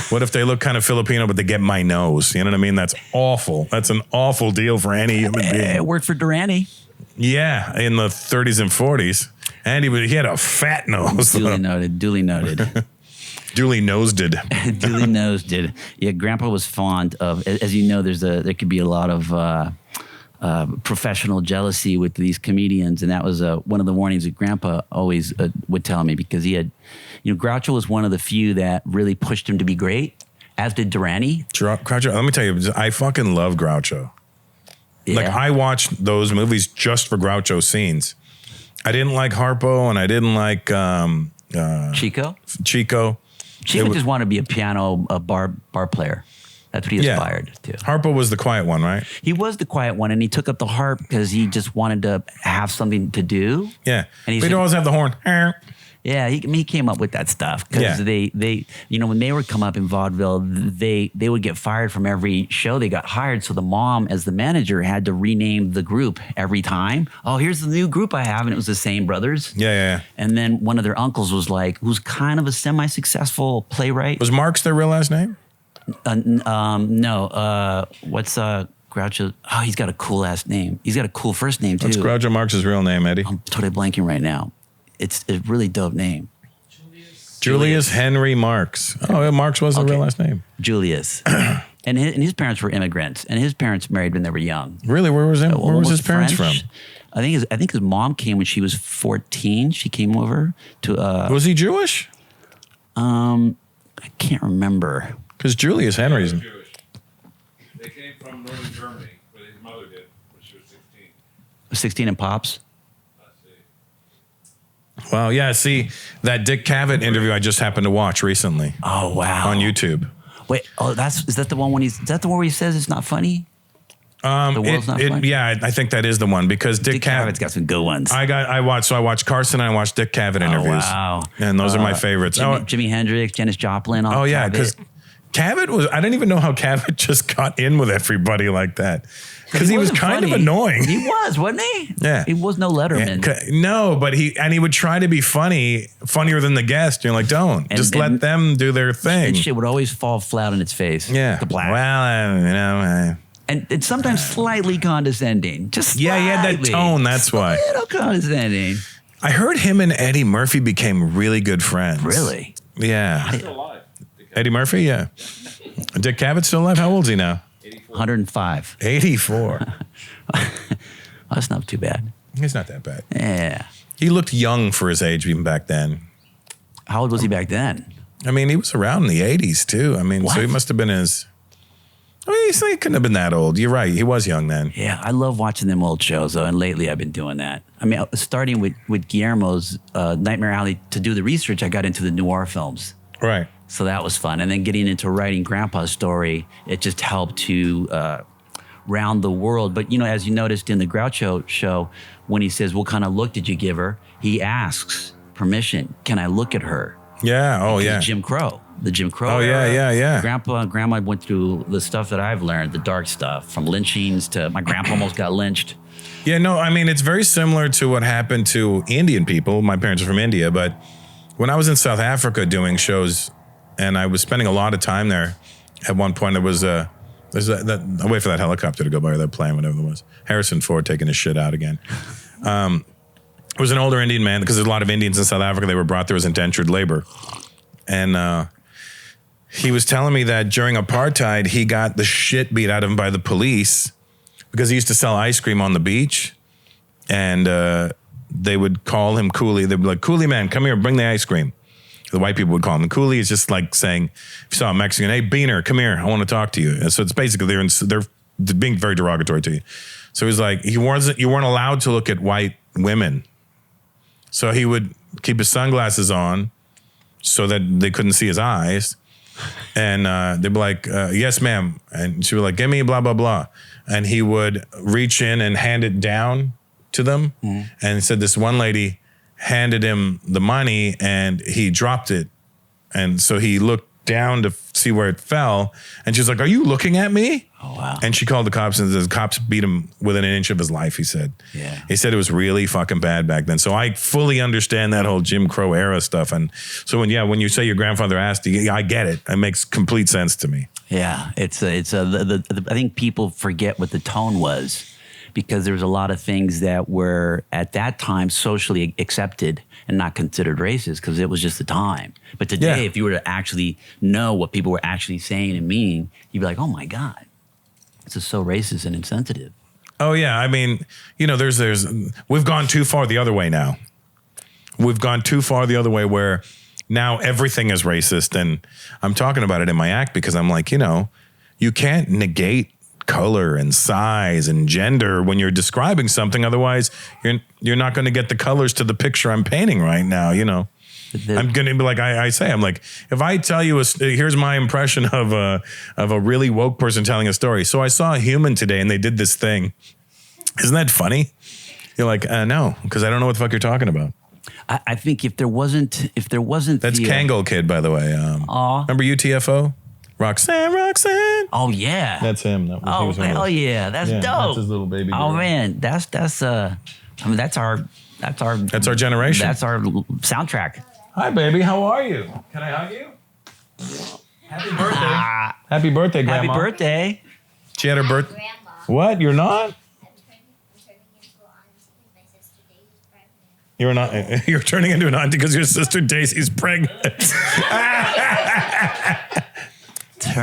what if they look kind of Filipino, but they get my nose? You know what I mean? That's awful. That's an awful deal for any human being. It worked for Durante. Yeah, in the 30s and 40s. And he had a fat nose. Duly noted. Duly nosed it. Duly nosed it. Yeah, Grandpa was fond of, as you know, there could be a lot of professional jealousy with these comedians, and that was one of the warnings that Grandpa always would tell me, because he had, Groucho was one of the few that really pushed him to be great, as did Durante. Groucho, let me tell you, I fucking love Groucho. Yeah. Like, I watched those movies just for Groucho scenes. I didn't like Harpo, and I didn't like Chico. Chico just wanted to be a bar player. That's what he aspired to. Harpo was the quiet one, right? He was the quiet one, and he took up the harp because he just wanted to have something to do. Yeah, and he'd always have the horn. Yeah, he came up with that stuff because they when they would come up in vaudeville, they would get fired from every show they got hired. So the mom, as the manager, had to rename the group every time. Oh, here's the new group I have, and it was the same brothers. Yeah. And then one of their uncles was who's kind of a semi-successful playwright. Was Marx their real last name? No. What's Groucho? Oh, he's got a cool last name. He's got a cool first name too. What's Groucho Marx's real name, Eddie? I'm totally blanking right now. It's a really dope name. Julius Henry Marx. Oh, yeah, Marx was the real last name. Julius. And his parents were immigrants, and his parents married when they were young. Really? Where was him? Where was his parents French. from? I think his mom came when she was 14. She came over to. Was he Jewish? I can't remember. Because Julius Henry's. Jewish. They came from northern Germany, but his mother did when she was 16. 16 and pops. Let's see. Wow. Yeah. See, that Dick Cavett interview I just happened to watch recently Oh wow! on YouTube. Wait, is that the one when is that the one where he says it's not funny? The world's not funny. Yeah, I think that is the one because Dick Cavett's got some good ones. I watched Carson and I watched Dick Cavett interviews. Wow. And those are my favorites. Jimi Hendrix, Janis Joplin. Oh yeah, because Cavett was. I didn't even know how Cavett just got in with everybody like that. Because he was kind of annoying. He was, wasn't he? Yeah. He was no Letterman. No, but he would try to be funnier than the guest. You're like, don't. Just let them do their thing. And shit would always fall flat on its face. Yeah. The black. Well, And it's sometimes slightly condescending. Just slightly. Yeah, he had that tone. That's why. A little condescending. I heard him and Eddie Murphy became really good friends. Really? Yeah. Still alive. Eddie Murphy, yeah. Dick Cavett still alive? How old is he now? 105. 84. That's not too bad. He's not that bad. Yeah. He looked young for his age even back then. How old was he back then? I mean, he was around in the 80s too. I mean, so he must have been he couldn't have been that old. You're right. He was young then. Yeah, I love watching them old shows, though, and lately I've been doing that. I mean, starting with Guillermo's Nightmare Alley, to do the research, I got into the noir films. Right. So that was fun. And then getting into writing Grandpa's story, it just helped to round the world. But, as you noticed in the Groucho show, when he says, what kind of look did you give her? He asks permission. Can I look at her? Yeah. Oh, Because yeah. Jim Crow. The Jim Crow Oh, era. yeah. Grandpa and Grandma went through the stuff that I've learned, the dark stuff, from lynchings to my grandpa almost got lynched. Yeah, no, I mean, it's very similar to what happened to Indian people. My parents are from India, but when I was in South Africa doing shows, and I was spending a lot of time there, at one point I wait for that helicopter to go by, or that plane, whatever it was. Harrison Ford taking his shit out again. It was an older Indian man, because there's a lot of Indians in South Africa. They were brought there as indentured labor. And he was telling me that during apartheid, he got the shit beat out of him by the police because he used to sell ice cream on the beach. And they would call him Coolie. They'd be like, Coolie man, come here, bring the ice cream. The white people would call him. And Coolie is just like saying, if you saw a Mexican, hey, Beaner, come here, I want to talk to you. And so it's basically they're being very derogatory to you. So he's like, you weren't allowed to look at white women. So he would keep his sunglasses on so that they couldn't see his eyes. And they'd be like, yes, ma'am. And she would like, give me blah, blah, blah. And he would reach in and hand it down to them. Mm. And said this one lady handed him the money and he dropped it. And so he looked down to see where it fell. And she was like, are you looking at me? Oh, wow. And she called the cops, and the cops beat him within an inch of his life, he said. Yeah. He said it was really fucking bad back then. So I fully understand that whole Jim Crow era stuff. And so when you say your grandfather asked you, I get it. It makes complete sense to me. Yeah. I think people forget what the tone was, because there was a lot of things that were at that time socially accepted and not considered racist because it was just the time. But today, if you were to actually know what people were actually saying and meaning, you'd be like, oh my God, this is so racist and insensitive. Oh yeah. I mean, we've gone too far the other way now. We've gone too far the other way where now everything is racist. And I'm talking about it in my act because I'm like, you can't negate color and size and gender when you're describing something. Otherwise, you're not going to get the colors to the picture I'm painting right now. I'm going to be like I'm like, if I tell you here's my impression of a really woke person telling a story. So I saw a human today and they did this thing. Isn't that funny? You're like, no, because I don't know what the fuck you're talking about. I think if there wasn't that's Kangol Kid, by the way. Remember UTFO? Roxanne. Oh yeah, that's him. Hell yeah, that's dope. That's his little baby girl. Oh man, that's I mean that's our generation. That's our soundtrack. Hi baby, how are you? Can I hug you? Happy birthday! Happy birthday, Grandma! Happy birthday! She had her birthday. What? You're not? You're not. You're turning into an auntie because your sister Daisy's pregnant.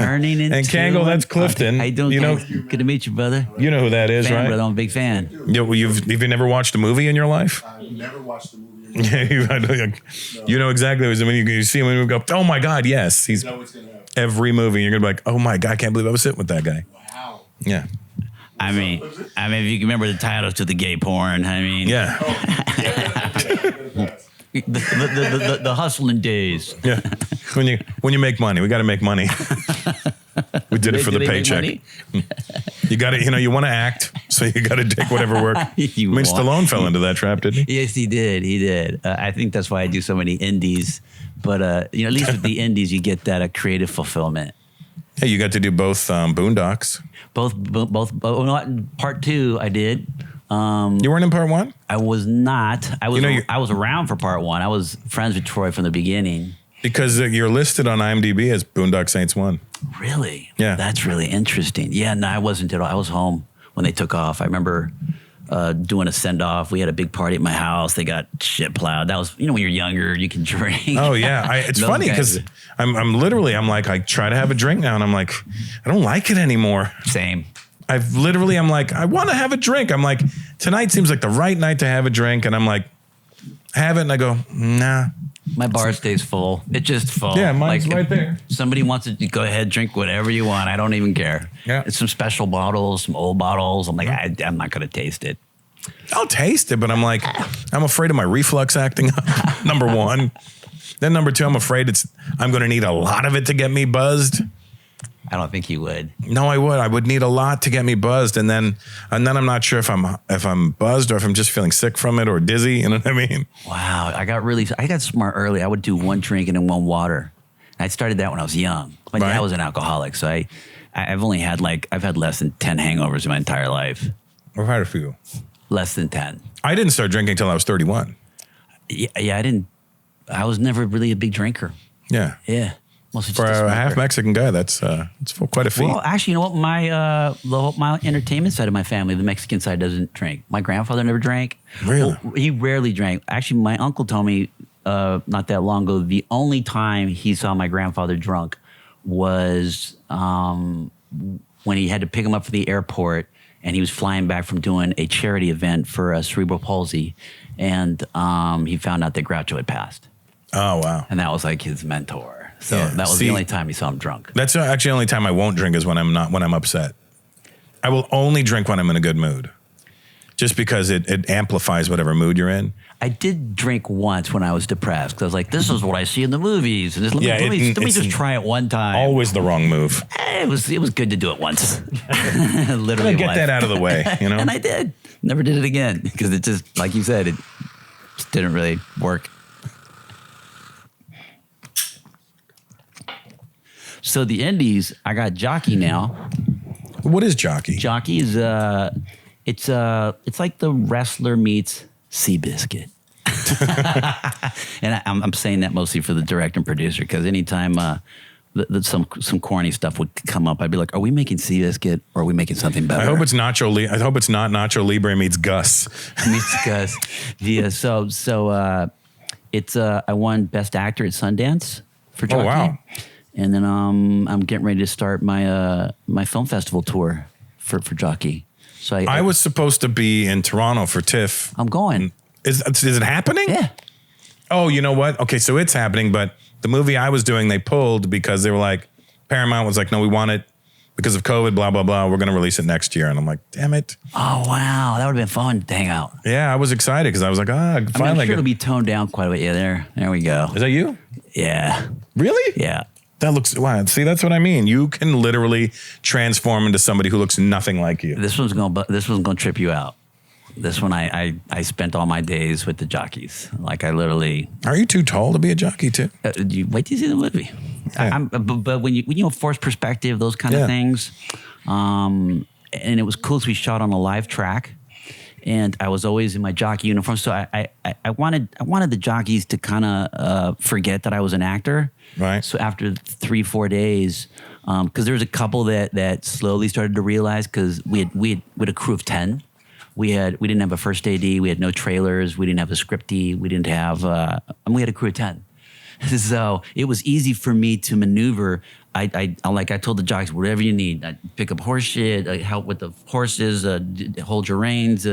Turning into And Kangol, that's Clifton. I don't. You know, Good to meet you, brother. you know who that is, Fan, right? brother. I'm a big fan. Yeah, well, have you never watched a movie in your life? I've never watched the movie. You know exactly when you see him and you go, oh my God, yes. He's know what's gonna happen. every movie. You're gonna be like, oh my God, I can't believe I was sitting with that guy. Wow. Yeah, I mean, if you can remember the titles to the gay porn, I mean, yeah, the hustling days. yeah. When you make money, we got to make money. We did it for Do the they make paycheck. money? You got to, you want to act, so you got to take whatever work. You I mean, want- Stallone fell into that trap, didn't he? Yes, he did. He did. I think that's why I do so many indies. But at least with the indies, you get that creative fulfillment. Hey, you got to do both Boondocks. Both. Part 2, I did. You weren't in part 1? I was not. I was. You know, I was around for part 1. I was friends with Troy from the beginning. Because you're listed on IMDb as Boondock Saints 1. Really? Yeah. That's really interesting. Yeah, no, I wasn't at all. I was home when they took off. I remember doing a send-off. We had a big party at my house. They got shit plowed. That was, when you're younger, you can drink. Oh, yeah. It's Those funny guys- because I'm literally, I try to have a drink now and I'm like, I don't like it anymore. Same. I'm like, I want to have a drink. I'm like, tonight seems like the right night to have a drink. And I'm like, have it. And I go, nah. My bar stays full. It's just full. Yeah, mine's right there. Somebody wants to go ahead, drink whatever you want. I don't even care. Yeah. It's some special bottles, some old bottles. I'm like, I'm not going to taste it. I'll taste it, but I'm like, I'm afraid of my reflux acting up, number one. Then number two, I'm afraid I'm going to need a lot of it to get me buzzed. I don't think you would. No, I would. I would need a lot to get me buzzed, and then I'm not sure if I'm buzzed or if I'm just feeling sick from it or dizzy. You know what I mean? Wow, I got smart early. I would do one drink and then one water. I started that when I was young. My dad was an alcoholic, so I've had less than 10 hangovers in my entire life. I've had a few. Less than 10. I didn't start drinking until I was 31. Yeah, I was never really a big drinker. Yeah. Yeah. Mostly For just a smoker. half Mexican guy, it's quite a feat. Well, actually, you know what? My entertainment side of my family, the Mexican side, doesn't drink. My grandfather never drank. Really? Well, he rarely drank. Actually, my uncle told me not that long ago, the only time he saw my grandfather drunk was when he had to pick him up from the airport, and he was flying back from doing a charity event for cerebral palsy, and he found out that Groucho had passed. Oh, wow. And that was like his mentor. So Yeah. that was the only time he saw him drunk. That's actually the only time I won't drink is when I'm upset. I will only drink when I'm in a good mood, just because it amplifies whatever mood you're in. I did drink once when I was depressed because I was like, "This is what I see in the movies." And let me just try it one time. Always the wrong move. It was good to do it once. Literally, Get that out of the way, you know. And I did. Never did it again because it just, like you said, it just didn't really work. So the indies, I got Jockey now. What is Jockey? Jockey is it's like the wrestler meets Seabiscuit. And I'm saying that mostly for the director and producer because anytime some corny stuff would come up, I'd be like, "Are we making Seabiscuit or are we making something better?" I hope it's Nacho. I hope it's not Nacho Libre meets Gus. Meets Gus. Yeah. So it's I won Best Actor at Sundance for Jockey. Oh, wow. And then I'm getting ready to start my my film festival tour for Jockey. So I was supposed to be in Toronto for TIFF. I'm going. Is it happening? Yeah. Oh, you know what? Okay, so it's happening, but the movie I was doing, they pulled because they were like, Paramount was like, no, we want it because of COVID, blah, blah, blah. We're going to release it next year. And I'm like, damn it. Oh, wow. That would have been fun to hang out. Yeah, I was excited because I was like, I'm finally. sure it'll be toned down quite a bit. Yeah, there we go. Is that you? Yeah. Really? Yeah. That looks, wow. See, that's what I mean. You can literally transform into somebody who looks nothing like you. This one's gonna trip you out. This one, I spent all my days with the jockeys. Like I literally. Are you too tall to be a jockey too? You wait till you see the movie. Yeah. But when you force perspective, those kind of things, and it was cool. So we shot on a live track, and I was always in my jockey uniform. So I wanted the jockeys to kind of forget that I was an actor. Right. So after 3-4 days, because there was a couple that slowly started to realize because we had a crew of 10. We didn't have a first AD. We had no trailers. We didn't have a scripty. We didn't have. We had a crew of 10. So it was easy for me to maneuver I told the jockeys, whatever you need, I pick up horse shit, I help with the horses, hold your reins,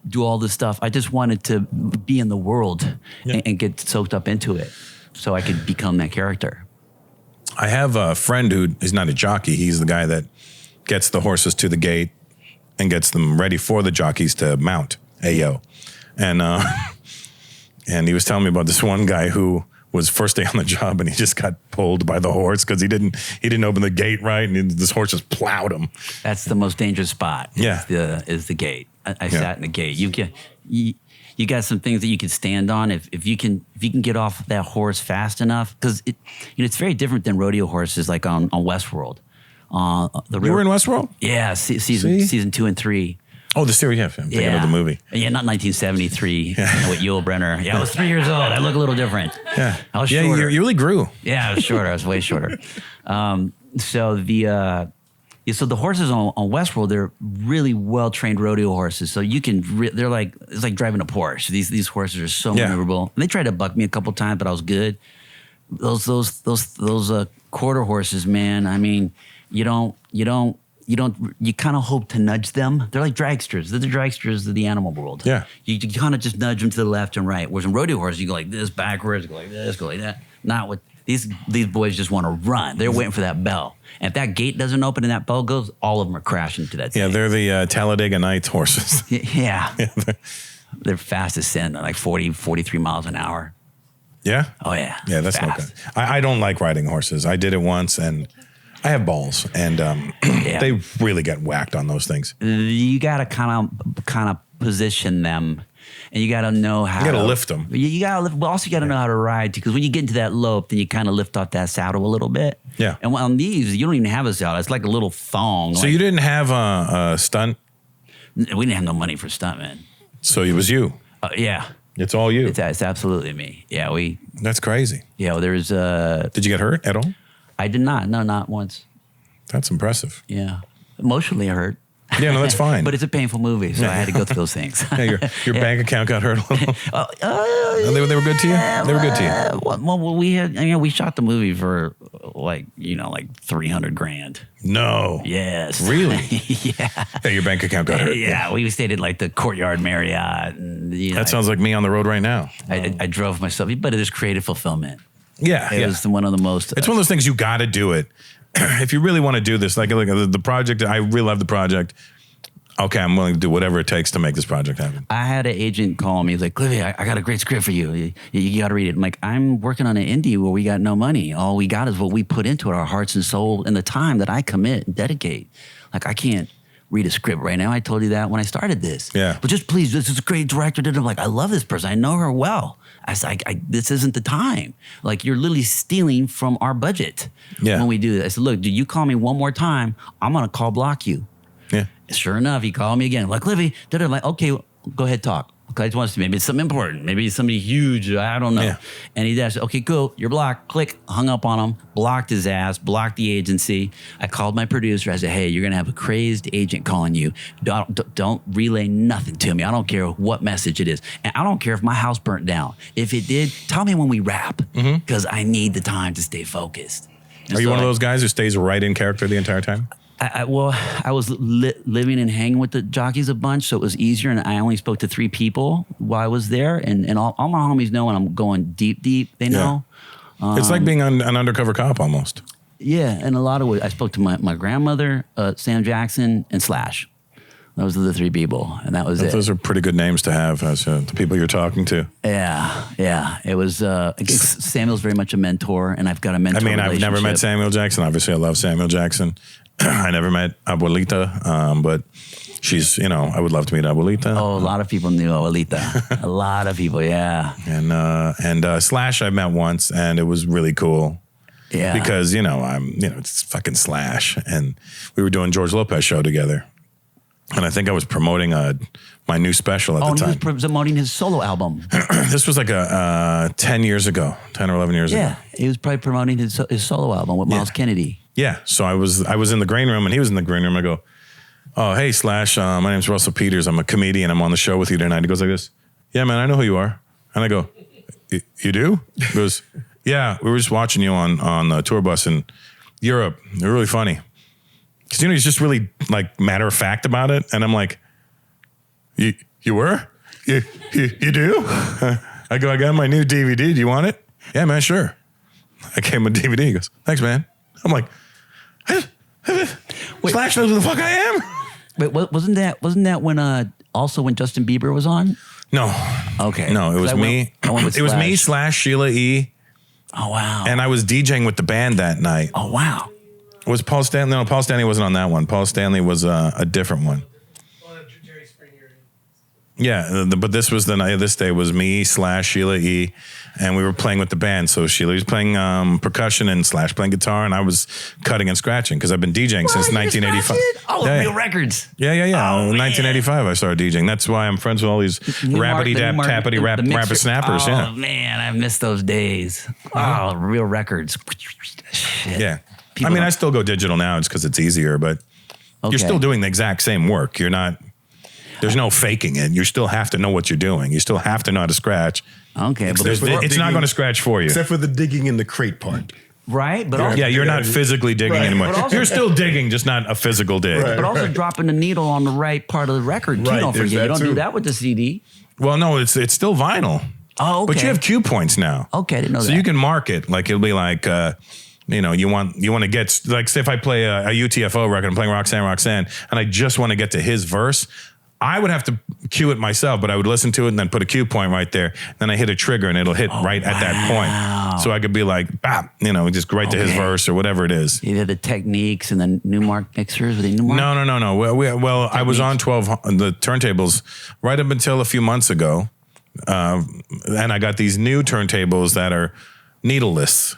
do all this stuff. I just wanted to be in the world and get soaked up into it so I could become that character. I have a friend who is not a jockey. He's the guy that gets the horses to the gate and gets them ready for the jockeys to mount. Ayo. And he was telling me about this one guy who was first day on the job and he just got pulled by the horse because he didn't open the gate right and this horse just plowed him. That's the most dangerous spot. Yeah. Is the gate. I sat in the gate. You got some things that you can stand on if you can get off that horse fast enough, because it's very different than rodeo horses like on Westworld. You were in Westworld? Yeah, season 2 and 3. Oh, the series, yeah. I'm thinking of the movie. Yeah, not 1973 with Yul Brynner. Yeah, I was 3 years old. I look a little different. Yeah. I was shorter. You really grew. Yeah, I was shorter. I was way shorter. So the horses on Westworld, they're really well-trained rodeo horses. So you can, it's like driving a Porsche. These horses are so maneuverable. And they tried to buck me a couple times, but I was good. Those quarter horses, man. I mean, you kind of hope to nudge them. They're like dragsters. They're the dragsters of the animal world. Yeah. You kind of just nudge them to the left and right. Whereas in rodeo horses, you go like this backwards, go like this, go like that. Not with these boys just want to run. They're waiting for that bell. And if that gate doesn't open and that bell goes, all of them are crashing to that thing. Yeah, they're the Talladega Nights horses. Yeah. They're fast as sin, like 40, 43 miles an hour. Yeah? Oh, yeah. Yeah, that's no good. I don't like riding horses. I did it once, and I have balls, and they really get whacked on those things. You got to kind of position them, and you got to know how. You got to lift them. You got to lift, but also you got to know how to ride too. Because when you get into that lope, then you kind of lift off that saddle a little bit. Yeah. And on these, you don't even have a saddle. It's like a little thong. So you didn't have a stunt? We didn't have no money for stuntmen. So it was you. Yeah. It's all you. It's absolutely me. Yeah, That's crazy. Yeah, there's. Did you get hurt at all? I did not. No, not once. That's impressive. Yeah, emotionally hurt. Yeah, no, that's fine. But it's a painful movie, so I had to go through those things. Yeah, your bank account got hurt a little. They were good to you. They were good to you. Well, we shot the movie for like $300,000. No. Yes. Really? Yeah. Yeah, your bank account got hurt. Yeah, we stayed at like the Courtyard Marriott. And, that sounds like me on the road right now. I drove myself, but it is creative fulfilment. Yeah, it was one of the most. It's one of those things you got to do it if you really want to do this. Like the project, I really love the project. Okay, I'm willing to do whatever it takes to make this project happen. I had an agent call me. He's like, Cliffy, I got a great script for you. You got to read it. I'm like, I'm working on an indie where we got no money. All we got is what we put into it, our hearts and soul, and the time that I commit and dedicate. Like, I can't read a script right now. I told you that when I started this. Yeah. But just please, this is a great director. I'm like, I love this person. I know her well. I was like, this isn't the time. Like, you're literally stealing from our budget when we do this. I said, look, do you call me one more time, I'm going to call block you. Yeah. Sure enough, he called me again. Like, Cliffy, I'm like, okay, go ahead, talk. Okay, I just want to see, maybe it's something important. Maybe it's somebody huge. I don't know. Yeah. And he said, okay, cool, you're blocked. Click, hung up on him, blocked his ass, blocked the agency. I called my producer. I said, hey, you're going to have a crazy agent calling you. Don't relay nothing to me. I don't care what message it is. And I don't care if my house burnt down. If it did, tell me when we wrap, because I need the time to stay focused. And Are you one of those guys who stays right in character the entire time? I was living and hanging with the jockeys a bunch, so it was easier, and I only spoke to 3 people while I was there, and all my homies know when I'm going deep, they know. It's like being an undercover cop almost. Yeah, in a lot of ways. I spoke to my grandmother, Sam Jackson, and Slash. Those are the 3 people, and that was it. Those are pretty good names to have as the people you're talking to. Yeah. It was, Samuel's very much a mentor, and I've got a mentor relationship. I've never met Samuel Jackson. Obviously, I love Samuel Jackson. I never met Abuelita, but she's, I would love to meet Abuelita. Oh, a lot of people knew Abuelita. A lot of people, yeah. And Slash I met once, and it was really cool. Yeah. Because, it's fucking Slash. And we were doing George Lopez show together. And I think I was promoting my new special at the time. He was promoting his solo album. This was like 10 years ago, 10 or 11 years ago. Yeah, he was probably promoting his solo album with Miles Kennedy. Yeah, so I was in the green room, and he was in the green room. I go, oh, hey, Slash, my name's Russell Peters. I'm a comedian. I'm on the show with you tonight. He goes like this, yeah, man, I know who you are. And I go, you do? He goes, yeah, we were just watching you on the tour bus, and Europe. They're really funny. Because, he's just really, like, matter of fact about it. And I'm like, you were? You do? I got my new DVD. Do you want it? Yeah, man, sure. I gave him a DVD. He goes, thanks, man. I'm like, Slash knows who the fuck I am. Wait, wasn't that when also when Justin Bieber was on? No. Okay. No, it was me. It was me / Sheila E. Oh, wow. And I was DJing with the band that night. Oh, wow. Was Paul Stanley? No, Paul Stanley wasn't on that one. Paul Stanley was a different one. Yeah, but this was the night. This day was me / Sheila E. And we were playing with the band. So Sheila was playing percussion and Slash playing guitar, and I was cutting and scratching because I've been DJing since 1985. Oh, yeah. Real Records. Yeah. Oh, 1985, I started DJing. That's why I'm friends with all these rappity dap tappity rap rapper snappers. Oh man, I miss those days. Oh, Real Records. Shit. Yeah. I still go digital now. It's because it's easier, but you're still doing the exact same work. You're not. There's no faking it. You still have to know what you're doing. You still have to know how to scratch. Okay, but it's not going to scratch for you. Except for the digging in the crate part. Right? But also, you're not physically digging anymore. You're still digging, just not a physical dig. But also dropping the needle on the right part of the record, too. Right, Don't forget. You don't too. do that with the CD. Well, no, it's still vinyl. Oh, okay. But you have cue points now. Okay, I didn't know that. So you can mark it. Like, it'll be like, you want to get, like, say if I play a UTFO record, I'm playing Roxanne, and I just want to get to his verse, I would have to cue it myself, but I would listen to it and then put a cue point right there. Then I hit a trigger and it'll hit right at that point. So I could be like, bap, just right to his verse or whatever it is. Either the Techniques and the Newmark mixers. Were they Newmark? No. Well, I was on 12, the turntables right up until a few months ago. And I got these new turntables that are needleless.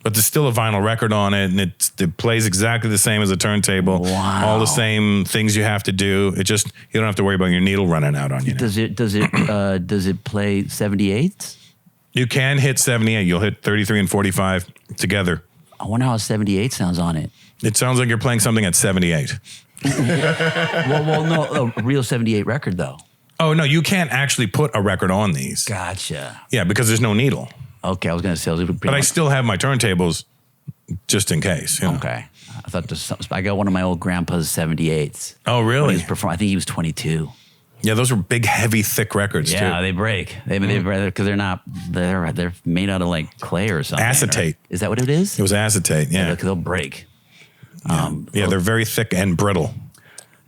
But there's still a vinyl record on it, and it plays exactly the same as a turntable. Wow. All the same things you have to do. You don't have to worry about your needle running out on you. Does it play 78s? You can hit 78. You'll hit 33 and 45 together. I wonder how a 78 sounds on it. It sounds like you're playing something at 78. well, no, a real 78 record though. Oh no, you can't actually put a record on these. Gotcha. Yeah, because there's no needle. Okay, I was going to say. But I still have my turntables just in case. Okay. I thought I got one of my old grandpa's 78s. Oh, really? I think he was 22. Yeah, those were big, heavy, thick records too. Yeah, they break. They because they're made out of like clay or something. Acetate. Or, is that what it is? It was acetate. Yeah, they'll break. They're very thick and brittle.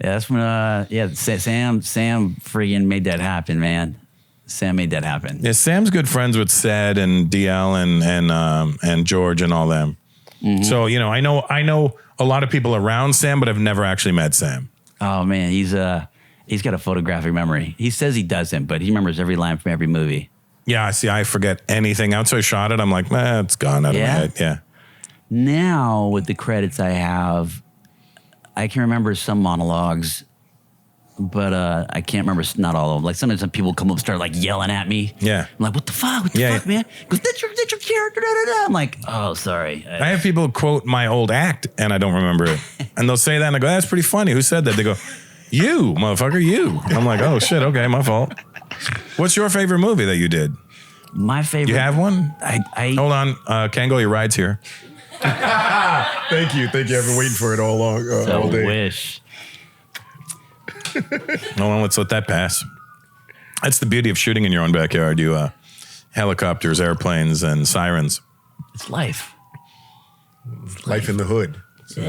Yeah, that's when Sam friggin' made that happen, man. Sam made that happen. Yeah, Sam's good friends with Sed and DL and George and all them. Mm-hmm. So I know a lot of people around Sam, but I've never actually met Sam. Oh man, he's got a photographic memory. He says he doesn't, but he remembers every line from every movie. Yeah, I forget anything. Once I shot it, I'm like, it's gone out of my head. Yeah. Now with the credits I have, I can remember some monologues. But I can't remember, not all of them. Like sometimes some people come up and start like yelling at me. Yeah. I'm like, what the fuck, man? Because that's your character. Da, da, da. I'm like, oh, sorry. I have people quote my old act and I don't remember it. And they'll say that and I go, that's pretty funny. Who said that? They go, you, motherfucker, you. I'm like, oh shit, okay, my fault. What's your favorite movie that you did? My favorite. You have one? I Hold on, Kango, your ride's here. Thank you. I've been waiting for it all day. Wish. No, let's let that pass. That's the beauty of shooting in your own backyard. You helicopters, airplanes, and sirens. It's life. Life in the hood. So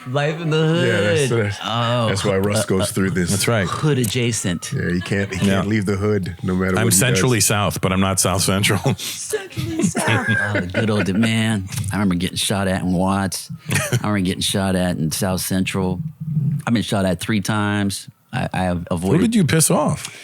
Life in the hood. Yeah, that's why Russ goes through this. That's right. Hood adjacent. Yeah, he can't leave the hood no matter what I'm he centrally does. south, but I'm not south central. Centrally south. Oh, the good old man. I remember getting shot at in Watts. I remember getting shot at in South Central. I've been shot at 3 times. I have avoided. Who did you piss off?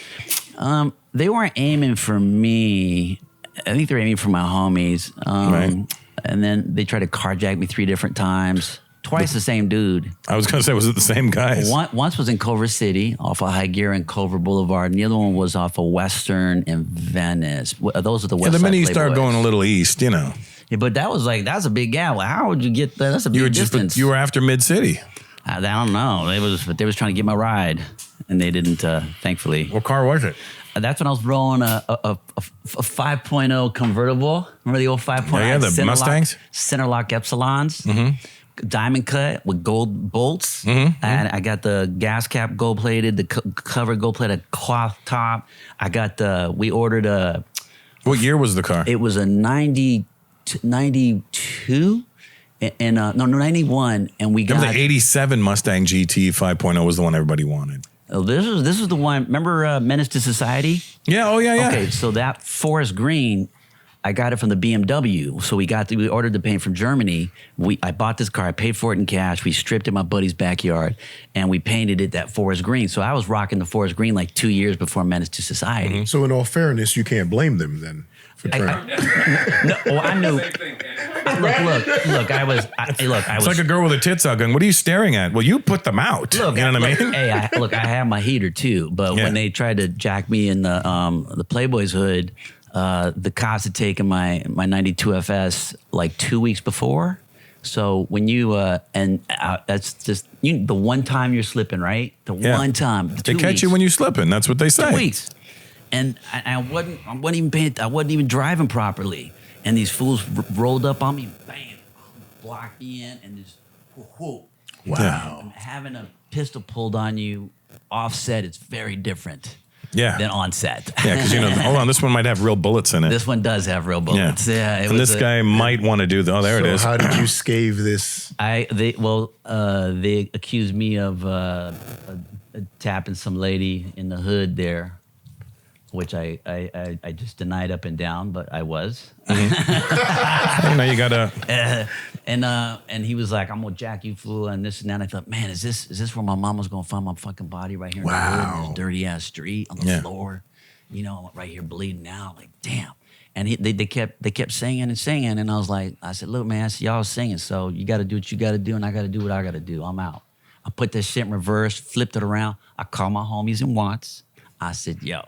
They weren't aiming for me. I think they were aiming for my homies. Right. And then they tried to carjack me 3 different times. Twice the same dude. I was going to say, was it the same guys? Once was in Culver City, off of High Gear and Culver Boulevard, and the other one was off of Western and Venice. Those are the West The Side minute you start Playboys. going a little east, Yeah, but that's a big gap. How would you get that? That's a big distance. You were after Mid-City. I don't know. They was trying to get my ride, and they didn't. Thankfully. What car was it? That's when I was rolling a 5.0 convertible. Remember the old 5.0? Yeah, the Mustangs? Center lock Epsilons. Diamond cut with gold bolts. And I got the gas cap gold plated, the cover gold plated, cloth top. We ordered a... What year was the car? It was a 92 and 91, and we got the 87 Mustang GT 5.0 was the one everybody wanted. Oh, this is the one. Remember Menace to Society? Yeah. Oh yeah. Okay, so that forest green, I got it from the BMW. So we ordered the paint from Germany. I bought this car. I paid for it in cash. We stripped it in my buddy's backyard, and we painted it that forest green. So I was rocking the forest green like 2 years before Menace to Society. So in all fairness, you can't blame them then for trying. I knew. Same thing, Kenny. Look. I was. It's like a girl with her tits out going, what are you staring at? Well, you put them out. Look, you know what I mean? Hey, I had my heater too, but when they tried to jack me in the Playboy's hood, the cops had taken my 92 FS like 2 weeks before. So when you that's just the one time you're slipping, right? One time. They catch you when you're slipping. That's what they say. 2 weeks, and I wasn't even paying. I wasn't even driving properly, and these fools rolled up on me, bam, blocked me in, and just whoa. Wow. Having a pistol pulled on you offset is very different. Yeah. Than on set. Yeah, because hold on, this one might have real bullets in it. This one does have real bullets. Yeah. And this guy might want to do there it is. How did you scathe this? They accused me of tapping some lady in the hood there, which I just denied up and down, but I was. You gotta. And he was like, I'm gonna jack you, fool, and this and that. And I thought, man, is this where my mom was gonna find my fucking body right here in the hood, in this dirty ass street on the floor, right here bleeding out, like damn. And they kept singing and singing, and I said, look, man, I see y'all singing, so you got to do what you got to do, and I got to do what I got to do. I'm out. I put that shit in reverse, flipped it around. I called my homies in Watts. I said, yo,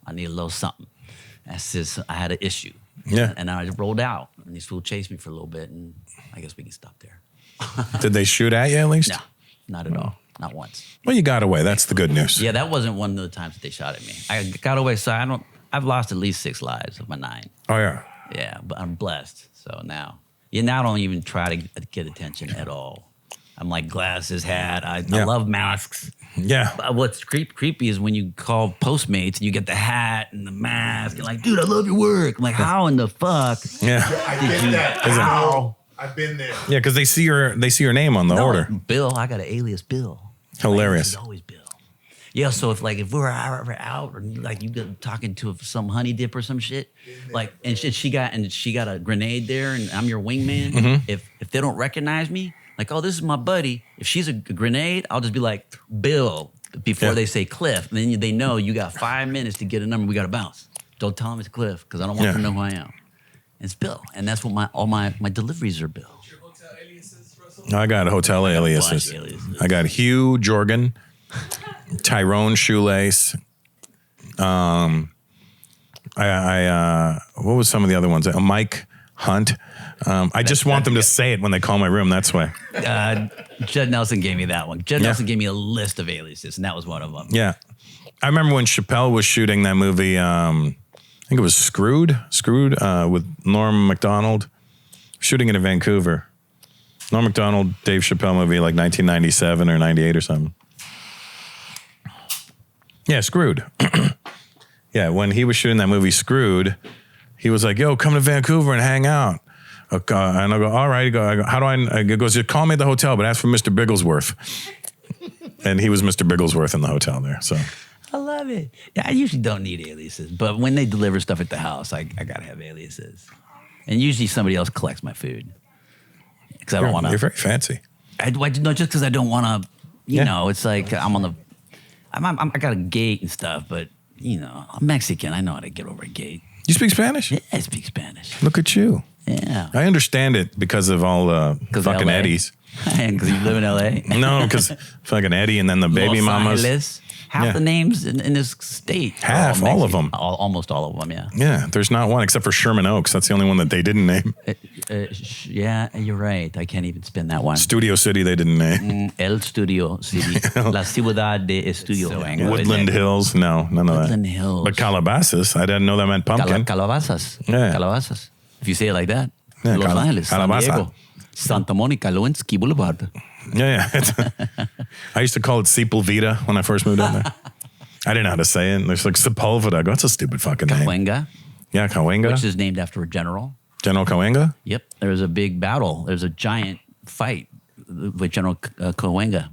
I need a little something. I had an issue. Yeah. And I just rolled out, and these fools chased me for a little bit, and I guess we can stop there. Did they shoot at you at least? No, not at all. Not once. Well, you got away. That's the good news. Yeah, that wasn't one of the times that they shot at me. I got away, so I've lost at least 6 lives of my 9. Oh, yeah. Yeah, but I'm blessed. So now I don't even try to get attention at all. I'm like glasses, hat. I love masks. Yeah. But what's creepy is when you call Postmates and you get the hat and the mask. And like, dude, I love your work. I'm like, how in the fuck? Yeah. I get that. How? I've been there. Yeah, because they see your name on the order. Bill, I got an alias Bill. Hilarious. My alias is always Bill. Yeah, so if we're out or like you get talking to some honey dip or some shit, like and she got a grenade there and I'm your wingman. Mm-hmm. If they don't recognize me, like, oh, this is my buddy. If she's a grenade, I'll just be like, Bill, before they say Cliff. And then they know you got 5 minutes to get a number. We got to bounce. Don't tell them it's Cliff because I don't want them to know who I am. It's Bill. And that's what all my deliveries are Bill. Your hotel aliases, Russell? I got hotel aliases. I got Hugh Jorgen, Tyrone Shoelace. What was some of the other ones? Mike Hunt. I just want them to say it when they call my room. That's why. Judd Nelson gave me that one. Judd Nelson gave me a list of aliases, and that was one of them. Yeah. I remember when Chappelle was shooting that movie, I think it was Screwed with Norm Macdonald, shooting it in Vancouver. Norm Macdonald, Dave Chappelle movie, like 1997 or 98 or something. Yeah, Screwed. Yeah, when he was shooting that movie Screwed, he was like, yo, come to Vancouver and hang out. And I go, all right. I go, how do I? He goes, just call me at the hotel, but ask for Mr. Bigglesworth. And he was Mr. Bigglesworth in the hotel there. So I love it. Yeah, I usually don't need aliases, but when they deliver stuff at the house, I gotta have aliases. And usually somebody else collects my food because I don't want to. You're very fancy. No, just because I don't want to. You know, it's like I got a gate and stuff, but I'm Mexican. I know how to get over a gate. You speak Spanish? Yeah, I speak Spanish. Look at you. Yeah. I understand it because of all the fucking LA? Eddies. And because you live in LA? No, because fucking Eddie and then the baby Los mamas. Angeles. half Yeah. the names in this state. are Half, all of Mexican. them. Almost all of them, yeah. Yeah, there's not one except for Sherman Oaks. That's the only one that they didn't name. Yeah, you're right. I can't even spin that one. Studio City, they didn't name. El Studio City. La Ciudad de Estudio. Woodland Hills, no, none of that. Woodland Hills. But Calabasas, I didn't know that meant pumpkin. Calabazas. Yeah. Calabazas. If you say it like that. Yeah, Los Angeles, San calabaza. Diego, Santa Monica, Lewinsky Boulevard. Yeah. I used to call it Sepulveda when I first moved down there. I didn't know how to say it. There's like Sepulveda. I go, that's a stupid fucking name. Cahuenga, Yeah, Cahuenga. which is named after a general. General Cahuenga? Yep. There was a big battle. There's a giant fight with General Cahuenga.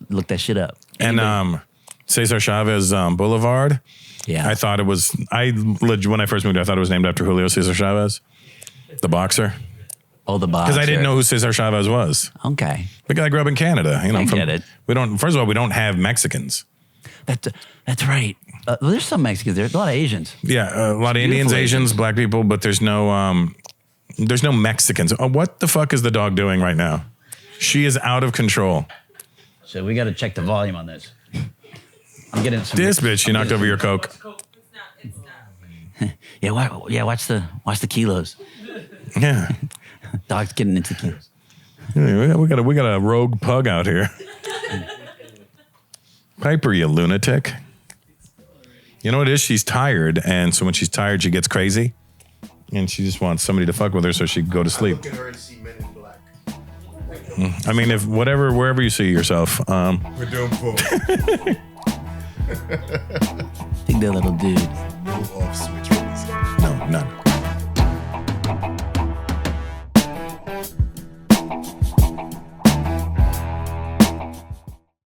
Look that shit up. And Cesar Chavez Boulevard. Yeah. I thought it was, when I first moved, I thought it was named after Julio Cesar Chavez, the boxer. Oh, the box. Because I didn't know who Cesar Chavez was. Okay. Because I grew up in Canada. You know, I get it. First of all, we don't have Mexicans. That's right. There's some Mexicans there. There's a lot of Asians. Yeah, a lot of Indians, Asians, black people, but there's no Mexicans. Oh, what the fuck is the dog doing right now? She is out of control. So we got to check the volume on this. I'm getting some. This bitch, she knocked over your Coke. Yeah, watch the kilos. Yeah. Dog's getting into kilos. Yeah, we got a rogue pug out here. Piper, you lunatic. You know what it is? She's tired, and so when she's tired, she gets crazy, and she just wants somebody to fuck with her so she can go to sleep. Look at her and see Men in Black. I mean, wherever you see yourself. We're doing pool. Think that little dude. No off switch for this guy. No, none.